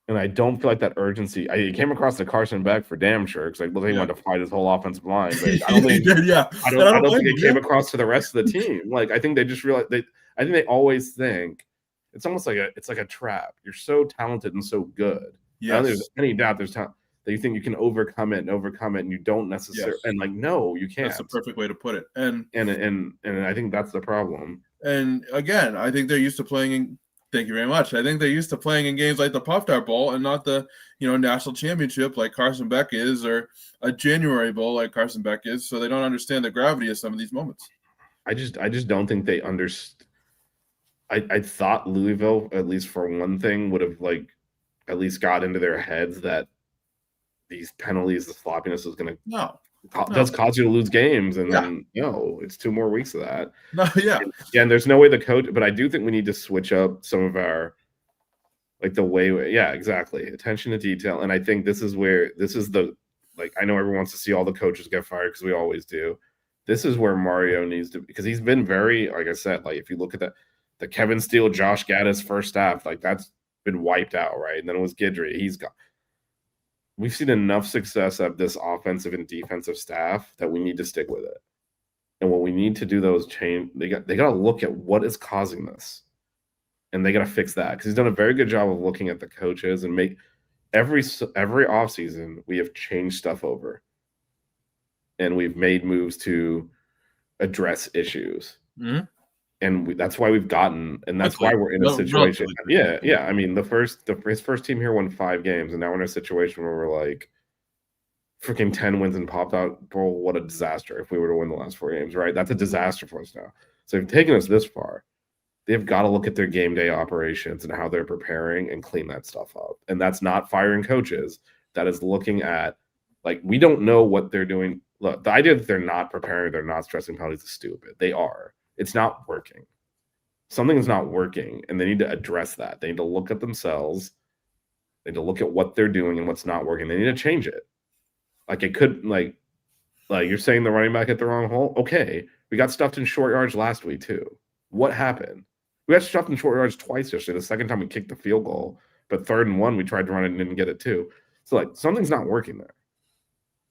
And I don't feel like that urgency. He came across the Carson Beck for damn sure, because like, he wanted to fight his whole offensive line. But I don't think, I don't think it came across to the rest of the team. Like, I think they just realized I think they always think it's almost like a trap. You're so talented and so good. Yes. I don't think there's any doubt there's talent that you think you can overcome it, and you don't necessarily. Yes. And like, no, you can't. That's the perfect way to put it. And I think that's the problem. And again, I think they're used to playing in. Thank you very much. I think they're used to playing in games like the Pop-Tart Bowl and not the national championship like Carson Beck is, or a January Bowl like Carson Beck is. So they don't understand the gravity of some of these moments. I just don't think they understand. I thought Louisville, at least for one thing, would have like at least got into their heads that these penalties, the sloppiness is going to does cause you to lose games, and then it's 2 more weeks of that. And there's no way the coach, but I do think we need to switch up some of our, like, the way exactly, attention to detail. And I think this is the, like, I know everyone wants to see all the coaches get fired because we always do. This is where Mario needs to, because he's been very, like I said, like, if you look at the Kevin Steele, Josh Gaddis first half, like, that's been wiped out, right? And then it was Guidry. He's gone. We've seen enough success of this offensive and defensive staff that we need to stick with it. And what we need to do, though, is change. They got to look at what is causing this, and they got to fix that, because he's done a very good job of looking at the coaches and make every offseason we have changed stuff over, and we've made moves to address issues. Mm-hmm. And that's why we've gotten, and that's why we're in a situation. Yeah. I mean, his first team here won 5 games, and now we're in a situation where we're like, freaking 10 wins and Pop-Tart Bowl. What a disaster if we were to win the last 4 games, right? That's a disaster for us now. So they've taken us this far. They've got to look at their game day operations and how they're preparing and clean that stuff up. And that's not firing coaches. That is looking at, like, we don't know what they're doing. Look, the idea that they're not preparing, they're not stressing penalties is stupid. They are. It's not working. Something is not working, and they need to address that. They need to look at themselves. They need to look at what they're doing and what's not working. They need to change it. Like, it could, like you're saying the running back hit the wrong hole. Okay, we got stuffed in short yards last week too. What happened? We got stuffed in short yards twice yesterday. The second time we kicked the field goal, but 3rd and 1 we tried to run it and didn't get it too. So, like, something's not working there.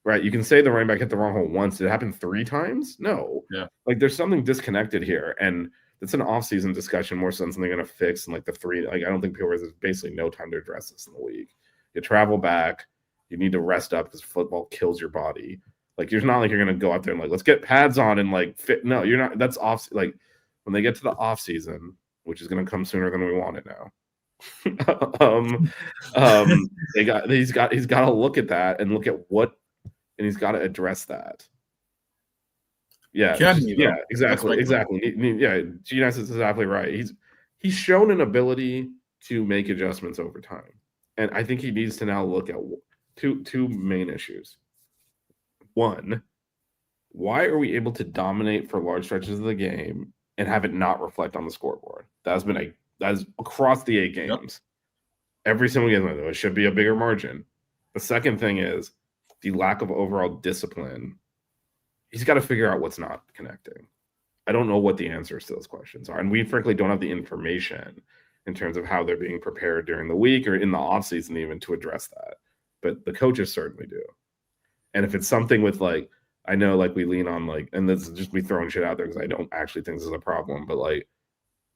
Right, you can say the running back hit the wrong hole once. Did it happen 3 times? No. Yeah. Like, there's something disconnected here, and it's an off-season discussion more so than something they're going to fix. And like the 3, like, I don't think there's basically no time to address this in the week. You travel back, you need to rest up because football kills your body. Like, it's not like you're going to go out there and like, let's get pads on and like fit. No, you're not. That's off. Like, when they get to the off-season, which is going to come sooner than we want it now. He's got to look at that and look at what. And he's got to address that. Yeah, exactly. Yeah, Genius is exactly right. He's shown an ability to make adjustments over time, and I think he needs to now look at two main issues. One, why are we able to dominate for large stretches of the game and have it not reflect on the scoreboard? That is across the 8 games. Yep. Every single game, it should be a bigger margin. The second thing is the lack of overall discipline. He's got to figure out what's not connecting. I don't know what the answers to those questions are. And we frankly don't have the information in terms of how they're being prepared during the week or in the offseason even to address that. But the coaches certainly do. And if it's something with, like, I know, like, we lean on, like, and this is just me throwing shit out there because I don't actually think this is a problem, but, like,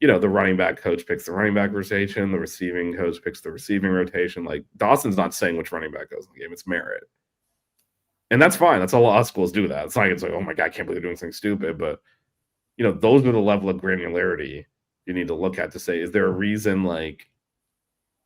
the running back coach picks the running back rotation, the receiving coach picks the receiving rotation. Like, Dawson's not saying which running back goes in the game. It's Merritt. And that's fine. That's a lot of schools do that. It's not like it's like, oh my God, I can't believe they're doing something stupid. But, those are the level of granularity you need to look at to say, is there a reason like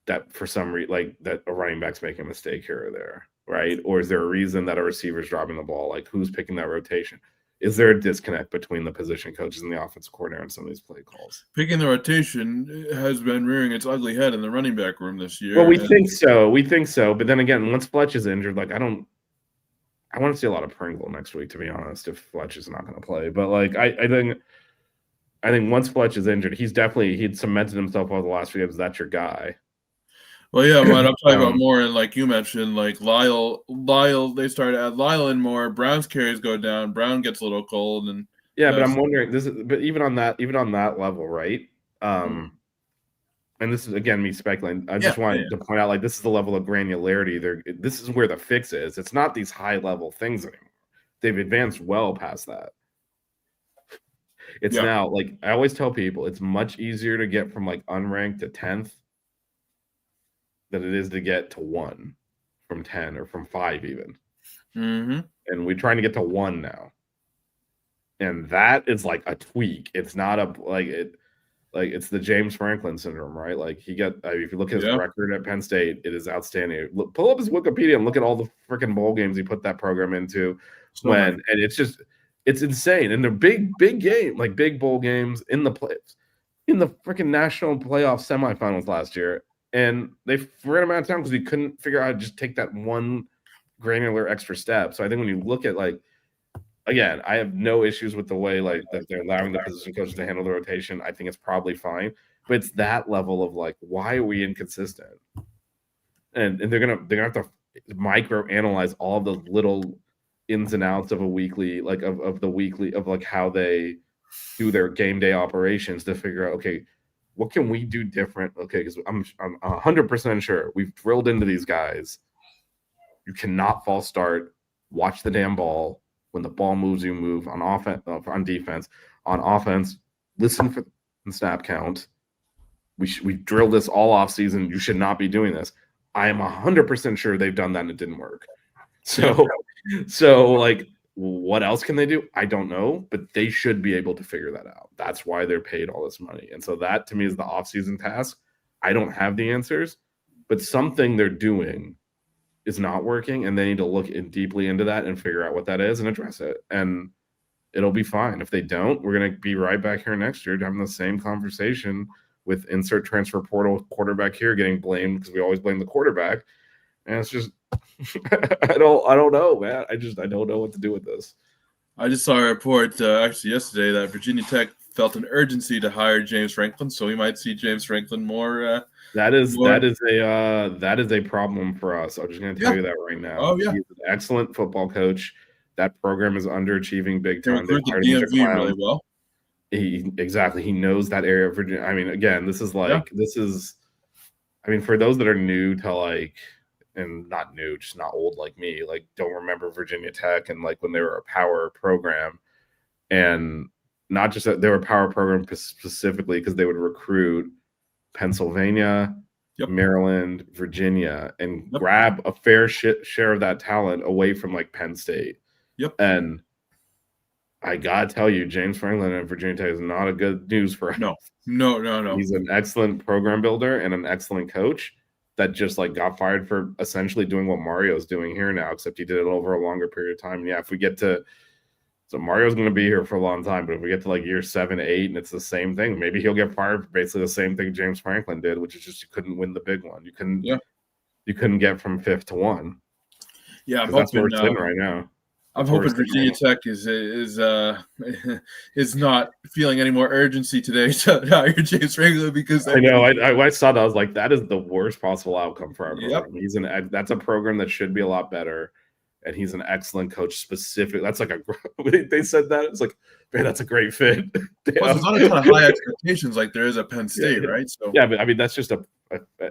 that for some reason, like that a running back's making a mistake here or there, right? Or is there a reason that a receiver's dropping the ball? Like who's picking that rotation? Is there a disconnect between the position coaches and the offensive coordinator on some of these play calls? Picking the rotation has been rearing its ugly head in the running back room this year. Well, we think so. But then again, once Fletch is injured, like I want to see a lot of Pringle next week, to be honest, if Fletch is not going to play. But like I think once Fletch is injured, he'd cemented himself over the last few games. That's your guy. Well, yeah, what I'm talking about more, and like you mentioned, like Lyle, they started to add Lyle in more. Brown's carries go down. Brown gets a little cold, and but I'm wondering but even on that level, right? And this is again me speculating. I just wanted to point out, like, this is the level of granularity. This is where the fix is. It's not these high level things anymore. They've advanced well past that. It's now, like I always tell people, it's much easier to get from like unranked to 10th than it is to get to 1 from 10 or from 5 even. Mm-hmm. And we're trying to get to 1 now. And that is like a tweak. It's not it's the James Franklin syndrome, right? Like if you look at his record at Penn State, it is outstanding. Pull up his Wikipedia and look at all the freaking bowl games he put that program into and it's insane. And they're big game, like big bowl games in the freaking national playoff semifinals last year. And they ran him out of town because he couldn't figure out how to just take that one granular extra step. So I think when you look at, like, again, I have no issues with the way like that they're allowing the position coaches to handle the rotation. I think it's probably fine, but it's that level of like, why are we inconsistent? And they're gonna have to micro analyze all the little ins and outs of a weekly, like of the weekly of like how they do their game day operations to figure out, okay, what can we do different? Okay, because I'm 100% sure we've drilled into these guys. You cannot false start. Watch the damn ball. When the ball moves, you move. On offense, on defense. On offense, listen for the snap count. We drilled this all off season. You should not be doing this. I am 100% sure they've done that and it didn't work. So like, what else can they do? I don't know, but they should be able to figure that out. That's why they're paid all this money. And so that, to me, is the off-season task. I don't have the answers, but something they're doing is not working, and they need to look deeply into that and figure out what that is and address it. And it'll be fine. If they don't, we're going to be right back here next year having the same conversation with insert transfer portal quarterback here getting blamed because we always blame the quarterback. And it's just I don't know, man. I don't know what to do with this. I just saw a report actually yesterday that Virginia Tech felt an urgency to hire James Franklin, so we might see James Franklin more. That is a problem for us. I'm just going to tell you that right now. Oh yeah, he's an excellent football coach. That program is underachieving big time. They recruit the DMV really well. He knows that area of Virginia. I mean, again, this is for those that are new to like. And not new, just not old like me, like don't remember Virginia Tech and like when they were a power program, and not just that they were a power program specifically because they would recruit Pennsylvania, Maryland, Virginia, and grab a fair share of that talent away from like Penn State. And I gotta tell you, James Franklin at Virginia Tech is not a good news for us. No. He's an excellent program builder and an excellent coach that just like got fired for essentially doing what Mario's doing here now, except he did it over a longer period of time. And if we get to, so Mario's going to be here for a long time, but if we get to like year 7, 8, and it's the same thing, maybe he'll get fired for basically the same thing James Franklin did, which is just you couldn't win the big one. You couldn't get from 5th to 1. Yeah, I'm that's where hoping it's in right now. I'm hoping Virginia Tech is not feeling any more urgency today to hire James Franklin because I know I saw that. I was like, that is the worst possible outcome for our program. That's a program that should be a lot better, and he's an excellent coach. Specific. That's like they said that it's like, man, that's a great fit. There's not a ton of high expectations like there is at Penn State, right? So but I mean that's just an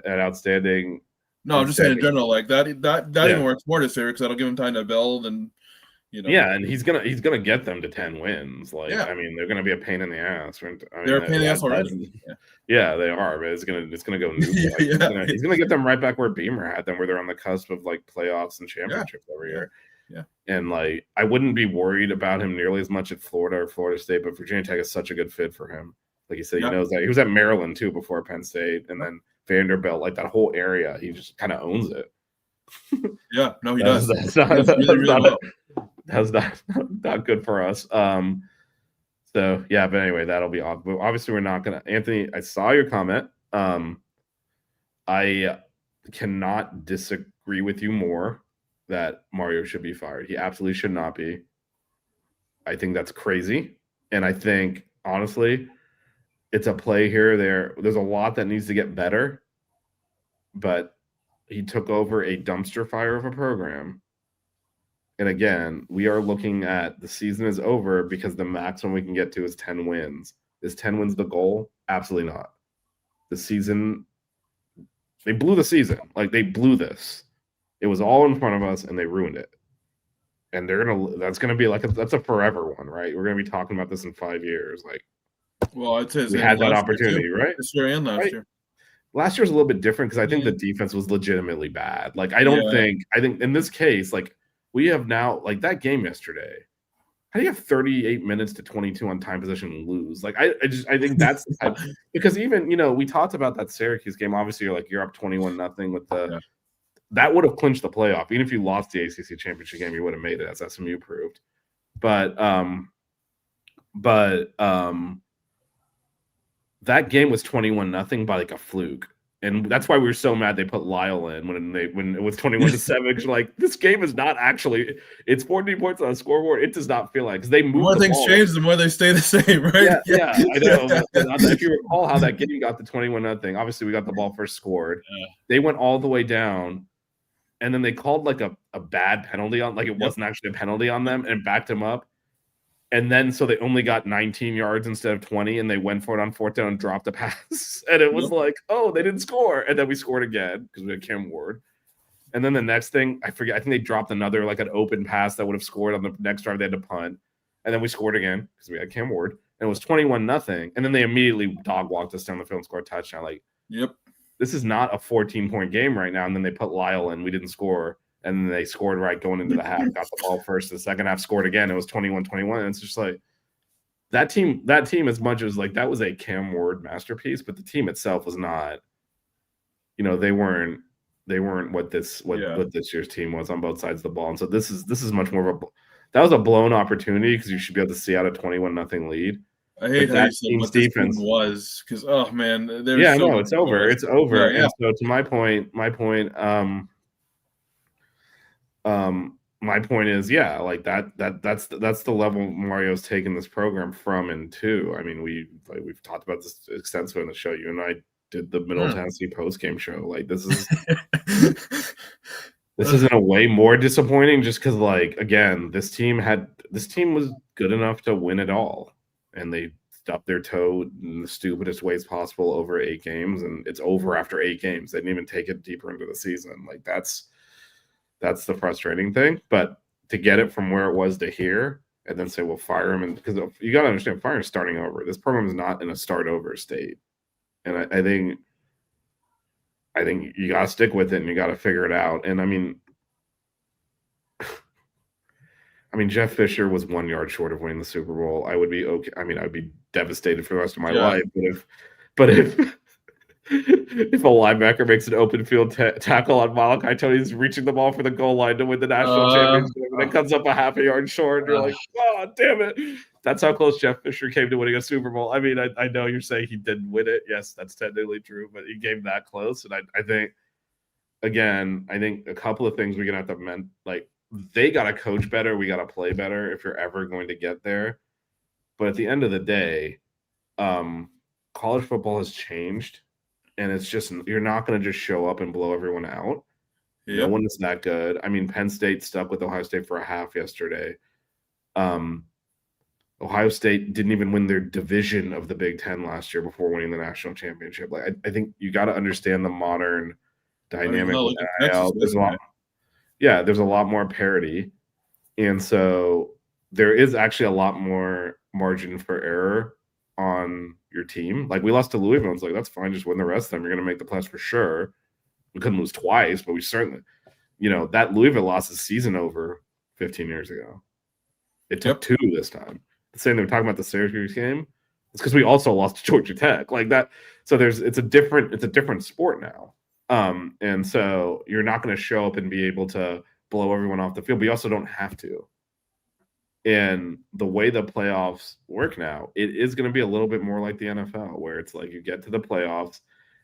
outstanding. No, I'm just saying in general, like that even works more to say because that'll give him time to build and. And he's gonna get them to 10 wins. I mean, they're gonna be a pain in the ass. They're a pain in the ass already. Yeah, they are. But it's gonna go new. He's gonna get them right back where Beamer had them, where they're on the cusp of like playoffs and championships every year. Yeah. And like, I wouldn't be worried about him nearly as much at Florida or Florida State, but Virginia Tech is such a good fit for him. Like you said, he knows that. He was at Maryland too before Penn State, and then Vanderbilt, like that whole area, he just kind of owns it. Yeah, no, he does. That's not good for us. So yeah, but anyway, that'll be off. But obviously, we're not gonna. Anthony, I saw your comment. I cannot disagree with you more that Mario should be fired. He absolutely should not be. I think that's crazy, and I think honestly, it's a play here. There's a lot that needs to get better, but he took over a dumpster fire of a program. And again, we are looking at the season is over because the maximum we can get to is 10 wins. Is 10 wins the goal? Absolutely not. The season, they blew the season. Like they blew this. It was all in front of us and they ruined it. And that's gonna be like that's a forever one, right? We're gonna be talking about this in 5 years. Like, well, I'd say we had that opportunity, right? This year and last year. Last year's a little bit different because I think the defense was legitimately bad. Like, I think in this case, like, we have now, like, that game yesterday, how do you have 38 minutes to 22 on time possession and lose? Like, I think that's because even, we talked about that Syracuse game. Obviously, you're up 21-0 with that would have clinched the playoff. Even if you lost the ACC championship game, you would have made it, as SMU proved. But that game was 21-0 by like a fluke. And that's why we were so mad they put Lyle in when it was 21-7. Like, this game is not actually, it's 14 points on the scoreboard. It does not feel like, because they moved. The more things change, the more they stay the same, right? Yeah, I know. If you recall how that game got the 21-0, obviously we got the ball first scored. Yeah. They went all the way down, and then they called like a bad penalty on, like it wasn't actually a penalty on them, and backed him up. And then so they only got 19 yards instead of 20, and they went for it on fourth down and dropped a pass. And it was like, oh, they didn't score. And then we scored again because we had Cam Ward. And then the next thing, I forget, I think they dropped another, like an open pass that would have scored on the next drive. They had to punt. And then we scored again because we had Cam Ward. And it was 21-0. And then they immediately dog walked us down the field and scored a touchdown. Like, this is not a 14-point game right now. And then they put Lyle in. We didn't score. And then they scored right going into the half, got the ball first. The second half scored again. It was 21-21. And it's just like that team, as much as like that was a Cam Ward masterpiece, but the team itself was not, they weren't what this year's team was on both sides of the ball. And so this is much more of that was a blown opportunity because you should be able to see out a 21-0 lead. I hate how you said what this defense was because, oh man, it's over. It's over. Yeah. And so to my point, my point is, like that's the level Mario's taken this program from and to. I mean, we've talked about this extensively on the show. You and I did the Middle Tennessee post-game show. Like, this is this is in a way more disappointing just because, like, again, this team was good enough to win it all, and they stubbed their toe in the stupidest ways possible over 8 games, and it's over after 8 games. They didn't even take it deeper into the season. Like, that's the frustrating thing. But to get it from where it was to here and then say, well, fire him, and because you got to understand, fire is starting over. This program is not in a start over state. And I think you got to stick with it and you got to figure it out. And I mean, Jeff Fisher was 1 yard short of winning the Super Bowl. I would be okay. I mean, I'd be devastated for the rest of my life. But if a linebacker makes an open field tackle on Malachi Tony's reaching the ball for the goal line to win the national championship, and it comes up a half a yard short, and you're like, oh, damn it. That's how close Jeff Fisher came to winning a Super Bowl. I mean, I know you're saying he didn't win it. Yes, that's technically true, but he came that close. And I think, again, a couple of things we're going to have to like, they got to coach better. We got to play better if you're ever going to get there. But at the end of the day, college football has changed. And it's just, you're not going to just show up and blow everyone out. Yep. No one is that good. I mean, Penn State stuck with Ohio State for a half yesterday. Ohio State didn't even win their division of the Big Ten last year before winning the national championship. Like, I think you got to understand the modern dynamic. There's a lot more parity. And so there is actually a lot more margin for error on your team. Like, we lost to Louisville. It's like, that's fine. Just win the rest of them. You're going to make the playoffs for sure. We couldn't lose twice, but we certainly, that Louisville loss is season over 15 years ago. It took 2 this time. The same they were talking about the Syracuse game. It's because we also lost to Georgia Tech like that. So it's a different sport now. And so you're not going to show up and be able to blow everyone off the field, but you also don't have to. And the way the playoffs work now, it is going to be a little bit more like the NFL, where it's like you get to the playoffs,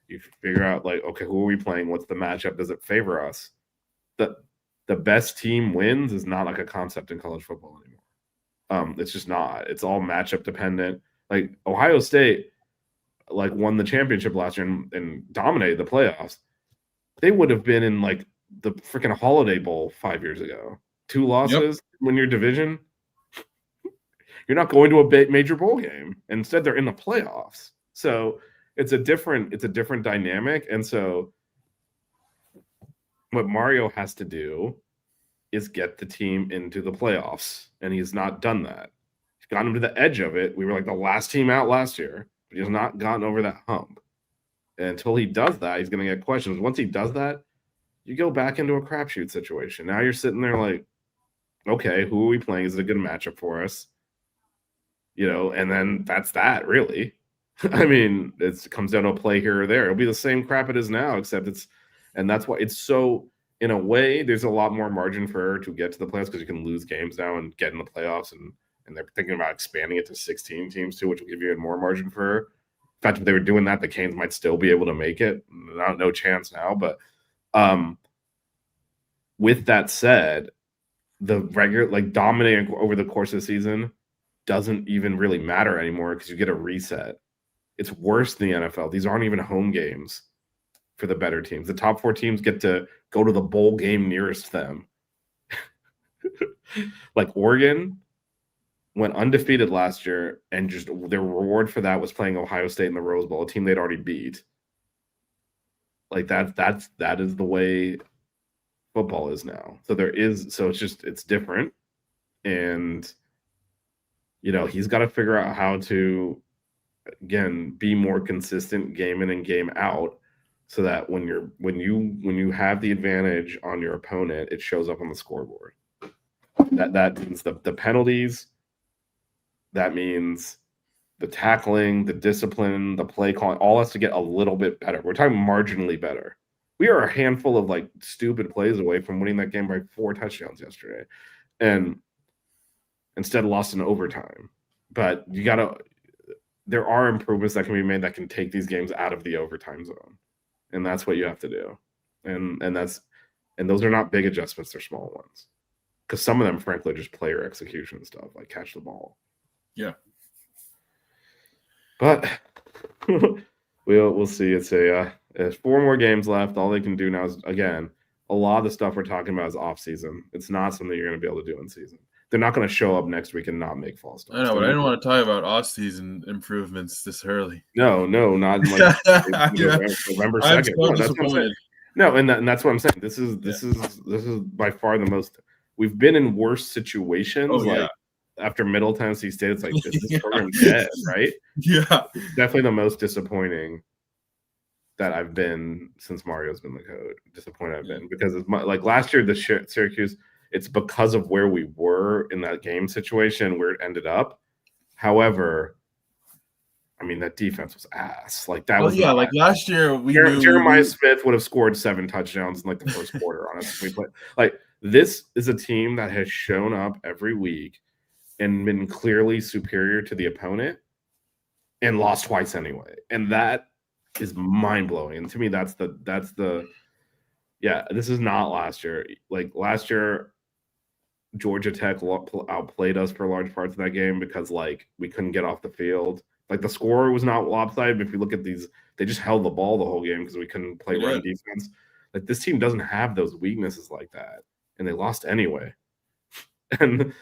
you figure out like, okay, who are we playing? What's the matchup? Does it favor us? The best team wins is not like a concept in college football anymore. It's just not. It's all matchup dependent. Like Ohio State, like won the championship last year and dominated the playoffs. They would have been in like the freaking Holiday Bowl 5 years ago. 2 losses when your division. You're not going to a major bowl game. Instead, they're in the playoffs. So it's a different dynamic. And so what Mario has to do is get the team into the playoffs. And he's not done that. He's gotten him to the edge of it. We were like the last team out last year, but he has not gotten over that hump. And until he does that, he's going to get questions. Once he does that, you go back into a crapshoot situation. Now you're sitting there like, okay, who are we playing? Is it a good matchup for us? And then that's that, really. I mean, it comes down to a play here or there. It'll be the same crap it is now, except that's why it's so, in a way, there's a lot more margin for error to get to the playoffs because you can lose games now and get in the playoffs, and they're thinking about expanding it to 16 teams too, which will give you more margin for error. In fact, if they were doing that, the Canes might still be able to make it. No chance now, but with that said, the regular, like dominating over the course of the season doesn't even really matter anymore because you get a reset. It's worse than the NFL. These aren't even home games for the better teams. The top 4 teams get to go to the bowl game nearest them. Like Oregon went undefeated last year, and just their reward for that was playing Ohio State in the Rose Bowl, a team they'd already beat. Like that is the way football is now. So it's different. And he's got to figure out how to, again, be more consistent game in and game out, so that when you have the advantage on your opponent, it shows up on the scoreboard. That means the penalties. That means the tackling, the discipline, the play calling, all has to get a little bit better. We're talking marginally better. We are a handful of like stupid plays away from winning that game by 4 touchdowns yesterday, and instead lost in overtime. But there are improvements that can be made that can take these games out of the overtime zone. And that's what you have to do. And those are not big adjustments, they're small ones. Because some of them, frankly, are just player execution stuff, like catch the ball. Yeah. But we'll see. There's 4 more games left. All they can do now is, again, a lot of the stuff we're talking about is off season. It's not something you're going to be able to do in season. They're not going to show up next week and not make false starts. I know, but I didn't want to talk about off-season improvements this early. No, not in like November 2nd. I'm so disappointed. No, and that's what I'm saying. This is by far the most. We've been in worse situations. After Middle Tennessee State, it's like, is this program dead? Right? Yeah, it's definitely the most disappointing that I've been since Mario's been the coach. Disappointed I've been, because it's like last year, the Syracuse. It's because of where we were in that game situation, where it ended up. However, I mean, that defense was ass. Like that was like last year Jeremiah Smith would have scored 7 touchdowns in like the first quarter on us. We played like this is a team that has shown up every week and been clearly superior to the opponent and lost twice anyway. And that is mind blowing. And to me, that's the this is not last year. Like last year, Georgia Tech outplayed us for large parts of that game because like we couldn't get off the field. Like the score was not lopsided, but if you look at these, they just held the ball the whole game because we couldn't play run defense. Like this team doesn't have those weaknesses like that, and they lost anyway. and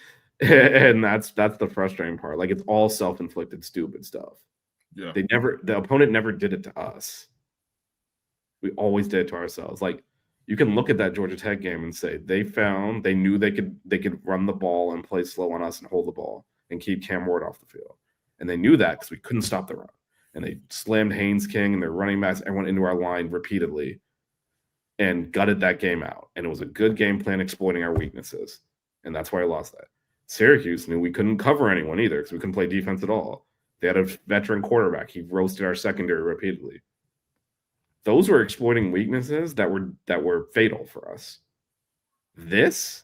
that's the frustrating part. Like it's all self-inflicted stupid stuff. Yeah, the opponent never did it to us. We always did it to ourselves. Like you can look at that Georgia Tech game and say they knew they could run the ball and play slow on us and hold the ball and keep Cam Ward off the field. And they knew that because we couldn't stop the run. And they slammed Haynes King and their running backs, everyone into our line repeatedly and gutted that game out. And it was a good game plan exploiting our weaknesses. and that's why I lost that. Syracuse knew we couldn't cover anyone either because we couldn't play defense at all. They had a veteran quarterback. He roasted our secondary repeatedly. Those were exploiting weaknesses that were fatal for us. This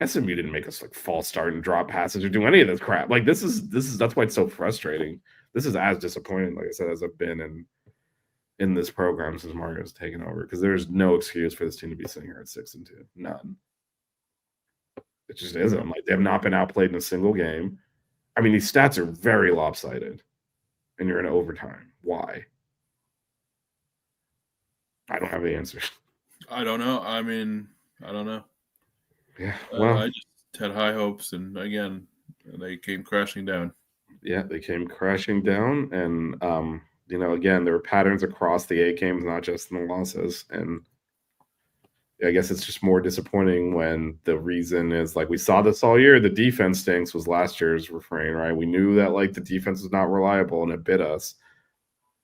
SMU didn't make us like false start and drop passes or do any of this crap. Like this is that's why it's so frustrating. This is as disappointing, like I said, as I've been in this program since Mario's taken over, because there's no excuse for this team to be sitting here at 6-2. None. It just isn't. Like they have not been outplayed in a single game. I mean, these stats are very lopsided, and you're in overtime. Why? I don't have the answers. I don't know. I mean, I don't know. Yeah, well, I just had high hopes, and again, they came crashing down. Yeah, they came crashing down, and again, there were patterns across the 8 games, not just in the losses. And I guess it's just more disappointing when the reason is like we saw this all year. The defense stinks was last year's refrain, right? We knew that like the defense was not reliable, and it bit us.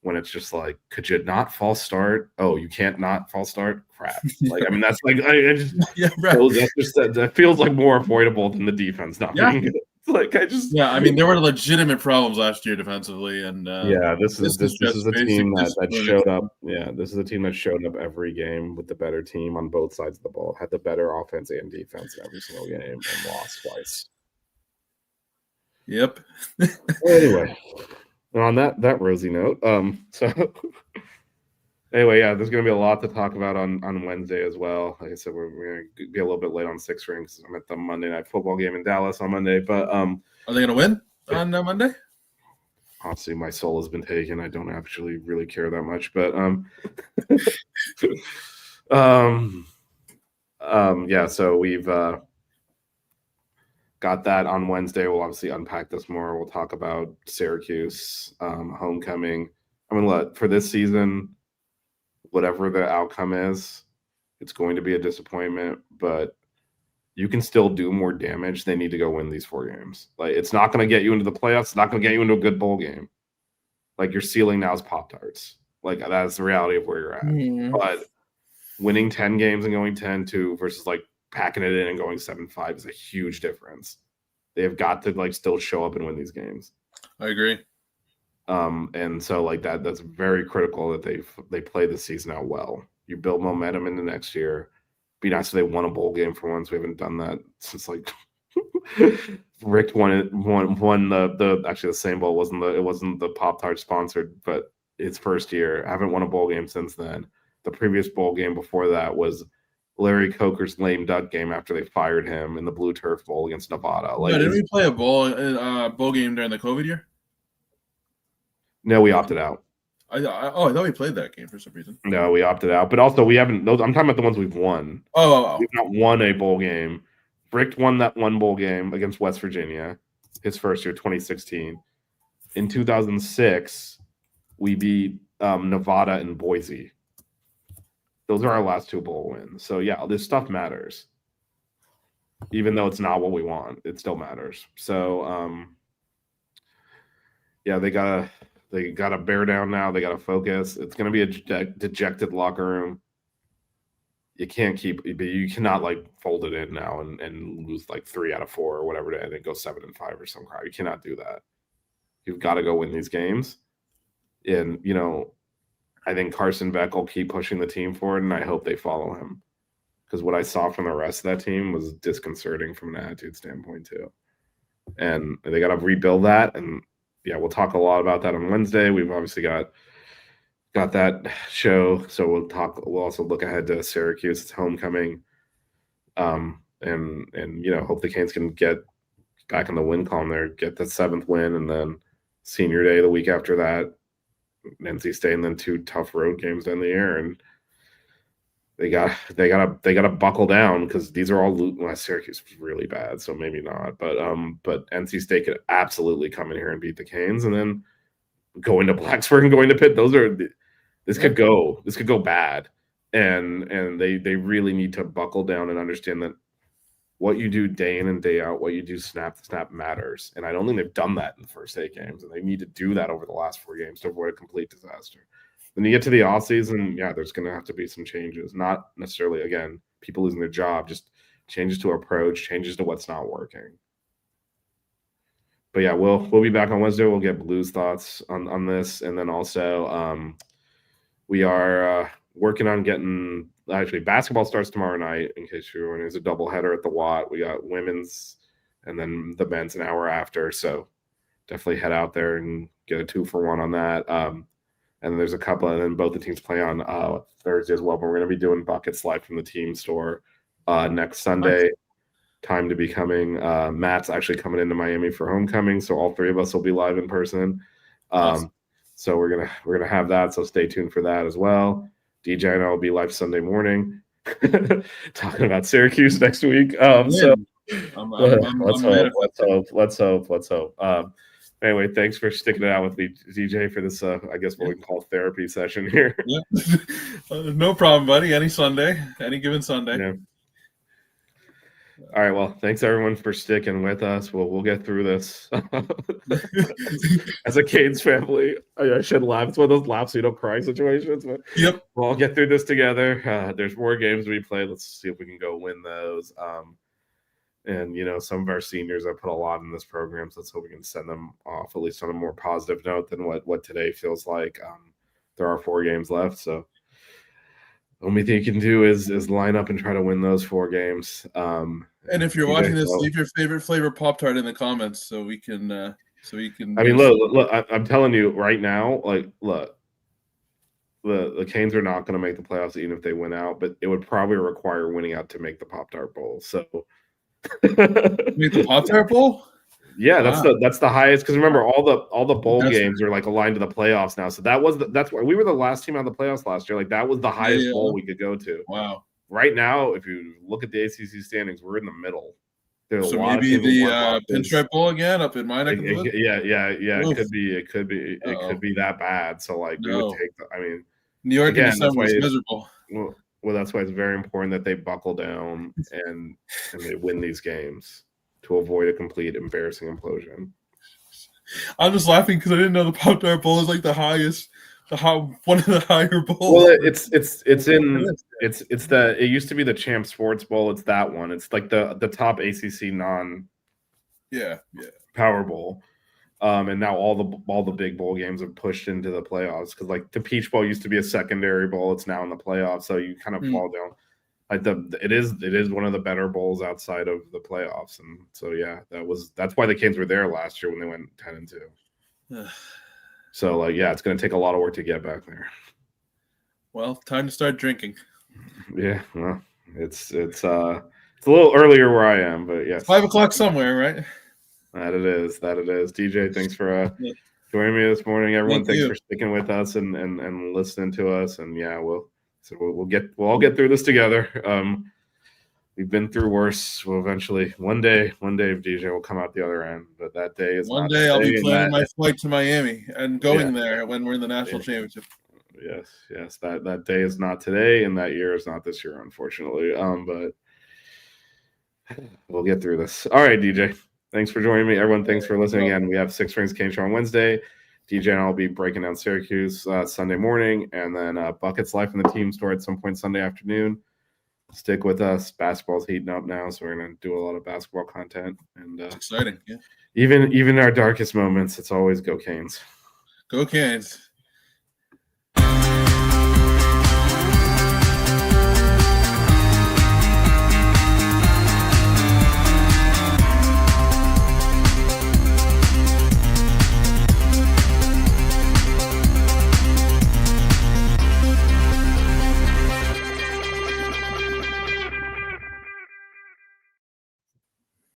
When it's just like, could you not false start? Oh, you can't not false start? Crap. Like, I mean, that's like, I just, yeah, right. That feels like more avoidable than the defense not being good. Like, I mean, there were legitimate problems last year defensively, and this is a team that showed up. Yeah, this is a team that showed up every game with the better team on both sides of the ball, had the better offense and defense in every single game, and lost twice. Yep. Anyway. And on that rosy note, so anyway, yeah, there's going to be a lot to talk about on Wednesday as well. Like I said, we're going to be a little bit late on 6 rings. I'm at the Monday night football game in Dallas on Monday, but are they going to win on Monday? Honestly, my soul has been taken. I don't actually really care that much, but yeah. So we've got that on Wednesday. We'll obviously unpack this more. We'll talk about Syracuse homecoming. I mean, look, for this season, whatever the outcome is, it's going to be a disappointment, but you can still do more damage. They need to go win these 4 games. Like, it's not going to get you into the playoffs. It's not going to get you into a good bowl game. Like, your ceiling now is Pop-Tarts. Like, that's the reality of where you're at. Mm. But winning 10 games and going 10-2 versus like packing it in and going 7-5 is a huge difference. They have got to like still show up and win these games. I agree. And so like that's very critical that they play the season out well. You build momentum into next year. Be nice if they won a bowl game for once. We haven't done that since like Rick won the actually the same bowl. It wasn't the Pop-Tart sponsored, but its first year. I haven't won a bowl game since then. The previous bowl game before that was Larry Coker's lame duck game after they fired him in the Blue Turf Bowl against Nevada. Like, didn't we play a bowl game during the COVID year? No, we opted out. I thought we played that game for some reason. No, we opted out. But also, we haven't. I'm talking about the ones we've won. We've not won a bowl game. Rick won that one bowl game against West Virginia, his first year, 2016. In 2006, we beat Nevada and Boise. Those are our last 2 bowl wins. So, yeah, this stuff matters. Even though it's not what we want, it still matters. So, yeah, they gotta bear down now. They gotta focus. It's gonna be a dejected locker room. You cannot like fold it in now and lose like 3 out of 4 or whatever, and then go 7-5 or some crap. You cannot do that. You've got to go win these games. And I think Carson Beck will keep pushing the team forward, and I hope they follow him. Because what I saw from the rest of that team was disconcerting from an attitude standpoint too. And they got to rebuild that. And yeah, we'll talk a lot about that on Wednesday. We've obviously got that show, so we'll also look ahead to Syracuse. It's homecoming. And hope the Canes can get back in the win column there, get the 7th win, and then senior day the week after that, NC State, and then 2 tough road games down the year, and they gotta buckle down because these are all Syracuse was really bad, so maybe not, but NC State could absolutely come in here and beat the Canes, and then go into Blacksburg and go into Pitt. This could go bad, and they really need to buckle down and understand that what you do day in and day out, what you do snap to snap matters. And I don't think they've done that in the first 8 games, and they need to do that over the last 4 games to avoid a complete disaster. When you get to the offseason, yeah, there's going to have to be some changes. Not necessarily, again, people losing their job, just changes to approach, changes to what's not working. But yeah, we'll be back on Wednesday. We'll get Blues thoughts on this, and then also we are working on getting. Actually, basketball starts tomorrow night. In case you're wondering, it's a doubleheader at the Watt. We got women's, and then the men's an hour after. So definitely head out there and get a 2-for-1 on that. And there's a couple, and then both the teams play on Thursday as well. But we're going to be doing buckets live from the team store next Sunday. Time to be coming. Matt's actually coming into Miami for homecoming, so all three of us will be live in person. Awesome. So we're gonna have that. So stay tuned for that as well. DJ and I will be live Sunday morning, talking about Syracuse next week. So let's hope. Anyway, thanks for sticking it out with me, DJ, for this. I guess what we can call therapy session here. Yeah. No problem, buddy. Any given Sunday. Yeah. All right. Well, thanks everyone for sticking with us. We'll get through this. As a Canes family, I should laugh. It's one of those laugh so you don't cry situations. But yep. We'll all get through this together. There's more games we play. Let's see if we can go win those. And some of our seniors have put a lot in this program, so let's hope we can send them off at least on a more positive note than what today feels like. There are 4 games left, so the only thing you can do is line up and try to win those 4 games. And if you're watching this, leave your favorite flavor Pop-Tart in the comments so we can. I mean, look, I'm telling you right now, look, the Canes are not going to make the playoffs even if they win out, but it would probably require winning out to make the Pop-Tart Bowl. So. Make the Pop-Tart Bowl? Yeah, that's the highest, because remember all the bowl games are aligned to the playoffs now. So that's why we were the last team out of the playoffs last year. That was the highest bowl we could go to. Wow. Right now, if you look at the ACC standings, we're in the middle. So maybe the Pinstripe Bowl again up in my neck of the woods? Yeah. Oof. It could be that bad. So we would take. New York in December is miserable. Well, that's why it's very important that they buckle down and they win these games to avoid a complete embarrassing implosion. I'm just laughing because I didn't know the Pop-Tart Bowl is the highest, one of the higher bowls. Well, it used to be the Champ Sports Bowl. It's that one. It's the top ACC Power Bowl. And now all the big bowl games have pushed into the playoffs because the Peach Bowl used to be a secondary bowl. It's now in the playoffs, so you kind of fall down. It is one of the better bowls outside of the playoffs, and so that's why the Canes were there last year when they went 10-2. So it's going to take a lot of work to get back there. Well, time to start drinking. Yeah, well, it's a little earlier where I am, but yes, 5 o'clock somewhere, right? That it is. DJ, thanks for joining me this morning. Everyone, thanks for sticking with us and listening to us. And we'll all get through this together. We've been through worse. We'll eventually one day DJ will come out the other end. But that day is one day. I'll be planning my flight to Miami and going there when we're in the national championship. Yes. That day is not today, and that year is not this year, unfortunately. But we'll get through this. All right, DJ. Thanks for joining me. Everyone, thanks for listening. And we have Six Rings Cane Show on Wednesday. DJ and I will be breaking down Syracuse Sunday morning, and then Buckets live from the team store at some point Sunday afternoon. Stick with us. Basketball's heating up now, so we're going to do a lot of basketball content. And it's exciting. Yeah. Even our darkest moments, it's always go Canes. Go Canes.